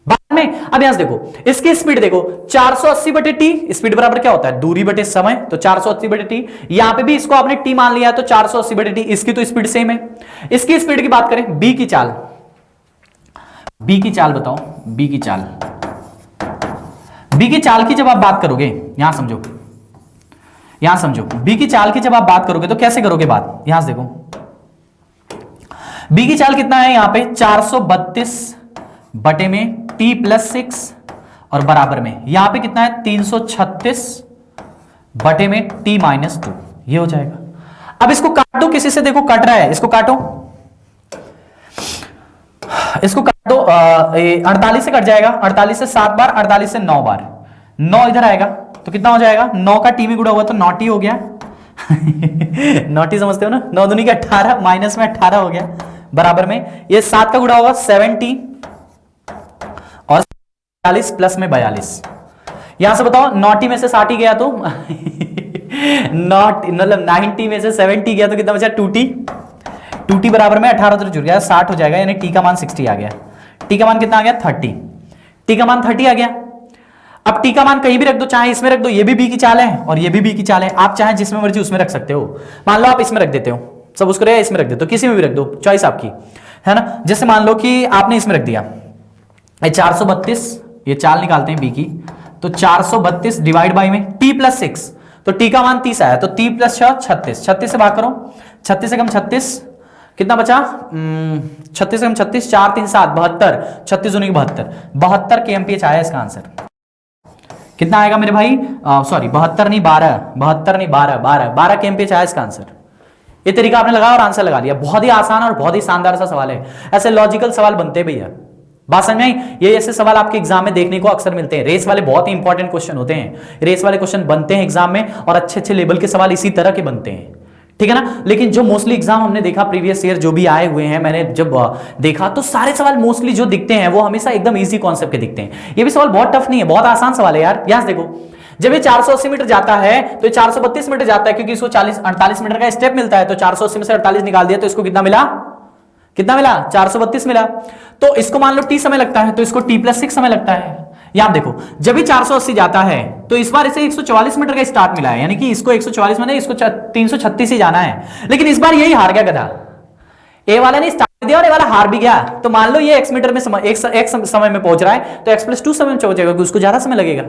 बाद में अब यहां से देखो, इसकी स्पीड देखो 480 बटे टी, स्पीड बराबर क्या होता है, दूरी बटे समय, तो 480 बटे टी। यहां पे भी इसको आपने टी मान लिया है तो 480 बटे टी, इसकी तो स्पीड सेम है। इसकी स्पीड की बात करें, बी की चाल, बी की चाल बताओ, बी की चाल, बी की चाल की जब आप बात करोगे, यहां समझो, यहां समझो, बी की चाल की जब आप बात करोगे तो कैसे करोगे बात, यहां से देखो बी की चाल कितना है, यहां पे 432 बटे में t+6 और बराबर में यहां पे कितना है 336 बटे में t-2, ये हो जाएगा। अब इसको काटो किसी से, देखो कट रहा है, इसको काटो, इसको काट दो, 48 से कट जाएगा, 48 से 7 बार, 48 से 9 बार, 9 इधर आएगा तो कितना हो जाएगा, 9 का t में गुणा हुआ तो 9t हो गया। नॉटी समझते हो ना, 9 दूनी का 18, माइनस में 18 हो गया, बराबर में ये 7 का गुणा होगा 7t और 42 प्लस में 42। यहां से बताओ 9t में से 60 गया तो नॉट मतलब 9t में से 7t गया तो कितना बचा 2t, 2t बराबर में 18 तो जुड़ गया 60 हो जाएगा, यानी t का मान 60 आ गया। t का मान कितना आ गया 30, t का मान 30 आ गया। अब t का मान कहीं भी रख दो, चाहे इसमें रख दो, ये भी b की चाल है और ये भी b की चाल है, आप चाहे जिसमें मर्जी उसमें रख सकते हो। मान लो आप इसमें रख देते हो, सब उसको रहे इसमें रख देते हो, किसी में भी रख दो, चॉइस आपकी है ना। जैसे मान लो कि आपने इसमें रख दिया 432, ये चाल निकालते हैं b की, तो 432 डिवाइड बाई में t+6, तो t का मान 30 आया, तो t+6 36, 36 से भाग करो, 36 से कम 36 कितना बचा, 36 से कम 36, 4 3 7 72, 36 दूनी 72, 72 kmph आया इसका आंसर। कितना आएगा मेरे भाई, सॉरी 72 नहीं 12, 72 नहीं 12, 12 kmph आया इसका आंसर। ये तरीका आपने लगाया और आंसर लगा लिया। बहुत ही आसान और बहुत ही शानदार सा सवाल है, ऐसे लॉजिकल सवाल बनते हैं भैया। बात समझ में आई? ये ऐसे सवाल आपके एग्जाम में देखने को अक्सर मिलते हैं, रेस वाले बहुत ही इंपॉर्टेंट क्वेश्चन होते हैं, रेस वाले क्वेश्चन बनते हैं एग्जाम में और अच्छे अच्छे लेवल के सवाल इसी तरह के बनते हैं, ठीक है ना। लेकिन जो मोस्टली एग्जाम हमने देखा प्रीवियस ईयर जो भी आए हुए हैं, मैंने जब देखा तो सारे सवाल मोस्टली जो दिखते हैं वो हमेशा एकदम इजी कॉन्सेप्ट के दिखते हैं। ये भी सवाल बहुत टफ नहीं है, बहुत आसान सवाल है यार। यहां देखो, जब ये 480 मीटर जाता है तो ये 432 मीटर जाता है, क्योंकि इसको 48 मीटर का स्टेप मिलता है, तो 480 में से 48 निकाल दिया तो इसको कितना मिला, कितना मिला 432 मिला। तो इसको मान लो t समय लगता है तो इसको t+6 समय लगता है। यहां देखो, जब भी 480 जाता है तो इस बार इसे 144 मीटर का स्टार्ट मिला है, यानी कि इसको 144 में नहीं, इसको 336 ही जाना है, लेकिन इस बार यही हार गया गधा। ए वाला ने स्टार्ट दिया और ए वाला हार भी गया, तो मान लो ये x मीटर में x समय में पहुंच रहा है तो x+2 समय में पहुंचेगा, क्योंकि उसको ज्यादा समय लगेगा,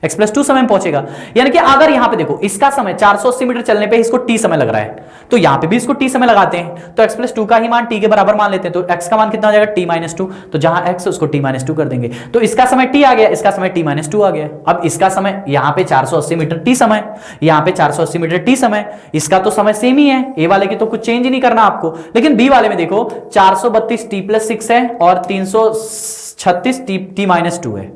x+2 समय में पहुंचेगा। यानी कि अगर यहां पे देखो इसका समय 480 मीटर चलने पे इसको t समय लग रहा है, तो यहां पे भी इसको t समय लगाते हैं, तो x+2 का ही मान t के बराबर मान लेते हैं, तो x का मान कितना हो जाएगा t-2, तो जहां x है उसको t-2 कर देंगे, तो इसका समय t आ गया, इसका समय t-2 आ गया। अब इसका समय यहां पे 480 मीटर t समय, यहां पे 480 मीटर t समय, इसका तो समय सेम ही है, ए वाले की तो कुछ चेंज ही नहीं करना आपको। लेकिन बी वाले में देखो 432 t+6 है और 336 t-2 है।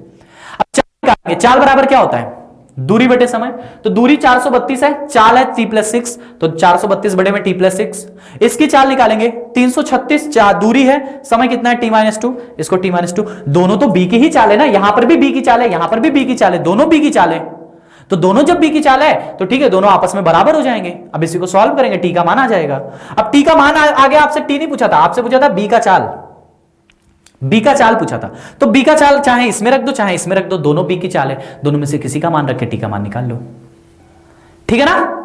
चाल बराबर क्या होता है, दूरी बटे समय, तो दूरी 432 है, चाल है t+6, तो 432 बटे में t+6, इसकी चाल निकालेंगे 336, दूरी है, समय कितना है t-2, इसको t-2, दोनों तो b की ही चाल है ना, यहां पर भी b की चाल है, यहां पर भी b की चाल है, दोनों b की चाल है, तो दोनों जब b की चाल है तो ठीक है, दोनों आपस में बराबर हो जाएंगे। अब इसी को सॉल्व करेंगे, t का मान आ जाएगा। अब t का मान आ गया, आपसे t नहीं पूछा था, आपसे पूछा था b का चाल, बी का चाल पूछा था, तो बी का चाल चाहे इसमें रख दो चाहे इसमें रख दो, दोनों बी की चाल है, दोनों में से किसी का मान रख के टी का मान निकाल लो। ठीक है ना,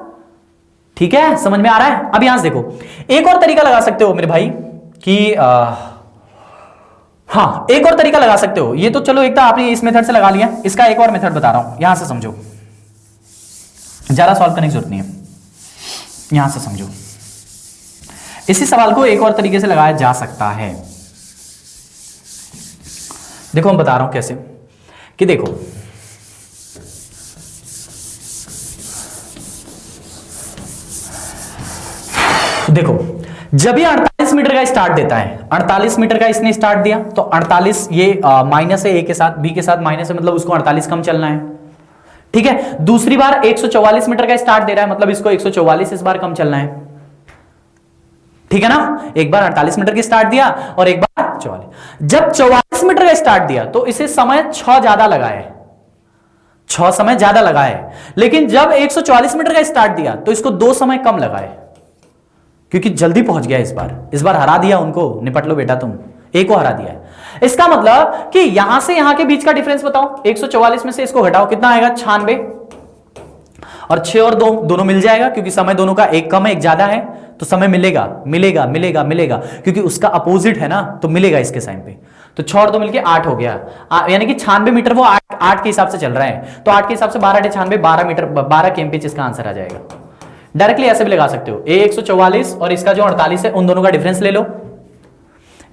ठीक है, समझ में आ रहा है। अब यहां से देखो, एक और तरीका लगा सकते हो मेरे भाई कि हाँ एक और तरीका लगा सकते हो। ये तो चलो एक तो आपने इस मेथड से लगा लिया, इसका एक और मेथड बता रहा हूं, यहां से समझो, ज्यादा सॉल्व करने की जरूरत नहीं है, यहां से समझो। इसी सवाल को एक और तरीके से लगाया जा सकता है। देखो मैं बता रहा हूं कैसे, कि देखो देखो जब ये 48 मीटर का स्टार्ट देता है, 48 मीटर का इसने स्टार्ट दिया, तो 48 ये माइनस है, ए के साथ बी के साथ माइनस है, मतलब उसको 48 कम चलना है। ठीक है, दूसरी बार 144 मीटर का स्टार्ट दे रहा है, मतलब इसको 144 इस बार कम चलना है। ठीक है ना, एक बार 48 मीटर की स्टार्ट दिया और एक बार 44। जब 44 मीटर का स्टार्ट दिया तो इसे समय 6 ज्यादा लगा है, 6 समय ज्यादा लगा है, लेकिन जब 144 मीटर का स्टार्ट दिया तो इसको 2 समय कम लगा है, क्योंकि जल्दी पहुंच गया इस बार हरा दिया उनको, निपट लो बेटा तुम, एक को हरा दिया है। इसका मतलब कि यहां से यहां के बीच का डिफरेंस बताओ, 144 में से इसको घटाओ, कितना आएगा 96, और 6 और 2 दोनों मिल जाएगा, क्योंकि समय दोनों का एक कम है एक ज्यादा है, तो समय मिलेगा मिलेगा मिलेगा मिलेगा, क्योंकि उसका अपोजिट है ना, तो मिलेगा इसके साइन पे। तो 6 और 2 मिलके 8 हो गया, यानी कि 96 मीटर वो 8 के हिसाब से चल रहा है, तो 8 के हिसाब से 12 96 12 मीटर 12 kmph इसका आंसर आ जाएगा। डायरेक्टली ऐसे भी लगा सकते हो, ए 144 और इसका जो 48 है, उन दोनों का डिफरेंस ले लो,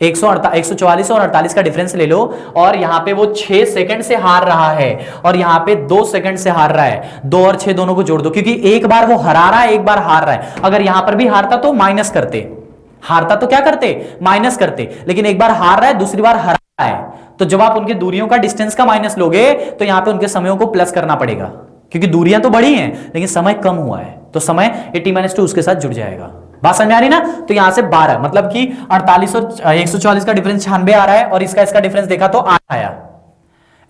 144 और 48 का डिफरेंस ले लो, और यहां पे वो 6 सेकंड से हार रहा है और यहां पे 2 सेकंड से हार रहा है, 2 और 6 दोनों को जोड़ दो, क्योंकि एक बार वो हरा रहा है एक बार हार रहा है। अगर यहां पर भी हारता तो माइनस करते, हारता तो क्या करते, माइनस करते, लेकिन एक बार हार रहा है दूसरी बार हरा रहा है, तो जब आप उनकी दूरियों का डिस्टेंस का माइनस लोगे तो यहां पे उनके समयों को प्लस करना पड़ेगा, क्योंकि दूरियां तो बढ़ी हैं लेकिन समय कम हुआ है, तो समय 80 - 2 उसके साथ जुड़ जाएगा। बात समझ में आ रही ना, तो यहां से 12, मतलब कि 48 और 144 का डिफरेंस 96 आ रहा है, और इसका डिफरेंस देखा तो 8 आया,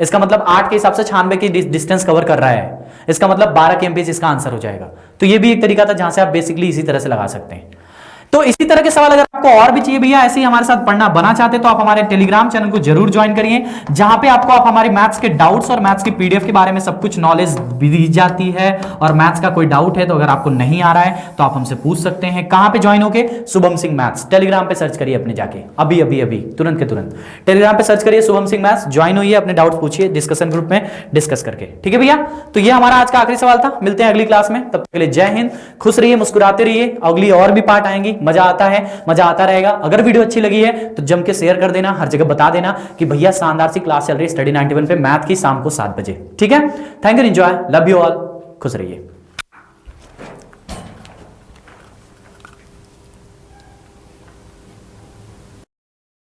इसका मतलब 8 के हिसाब से 96 की डिस्टेंस कवर कर रहा है, इसका मतलब 12 kmph इसका आंसर हो जाएगा। तो ये भी एक तरीका था जहां से आप बेसिकली इसी तरह से लगा सकते हैं। तो इसी तरह के सवाल अगर आपको और भी चाहिए भैया, ऐसे ही हमारे साथ पढ़ना बना चाहते तो आप हमारे टेलीग्राम चैनल को जरूर ज्वाइन करिए, जहां पे आपको आप हमारे मैथ्स के डाउट्स और मैथ्स की पीडीएफ के बारे में सब कुछ नॉलेज दी जाती है। और मैथ्स का कोई डाउट है तो अगर आपको नहीं आ रहा है तो आप हमसे पूछ सकते हैं। कहां पे ज्वाइन होके, शुभम सिंह मैथ्स, टेलीग्राम पे सर्च करिए अपने जाके, अभी अभी अभी तुरंत के तुरंत टेलीग्राम पे सर्च करिए शुभम सिंह मैथ्स, ज्वाइन होइए, अपने डाउट पूछिए, डिस्कशन ग्रुप में डिस्कस करके। ठीक है भैया, तो ये हमारा आज का आखिरी सवाल था, मिलते हैं अगली क्लास में, तब तक के लिए जय हिंद, खुश रहिए, मुस्कुराते रहिए, अगली और भी पार्ट आएंगी, मजा आता है, मजा आता रहेगा। अगर वीडियो अच्छी लगी है तो जम के शेयर कर देना, हर जगह बता देना कि भैया शानदार सी क्लास चल रही है स्टडी 91 पे मैथ की, शाम को 7 बजे। ठीक है, thank you, enjoy, love you all, खुश रहिए।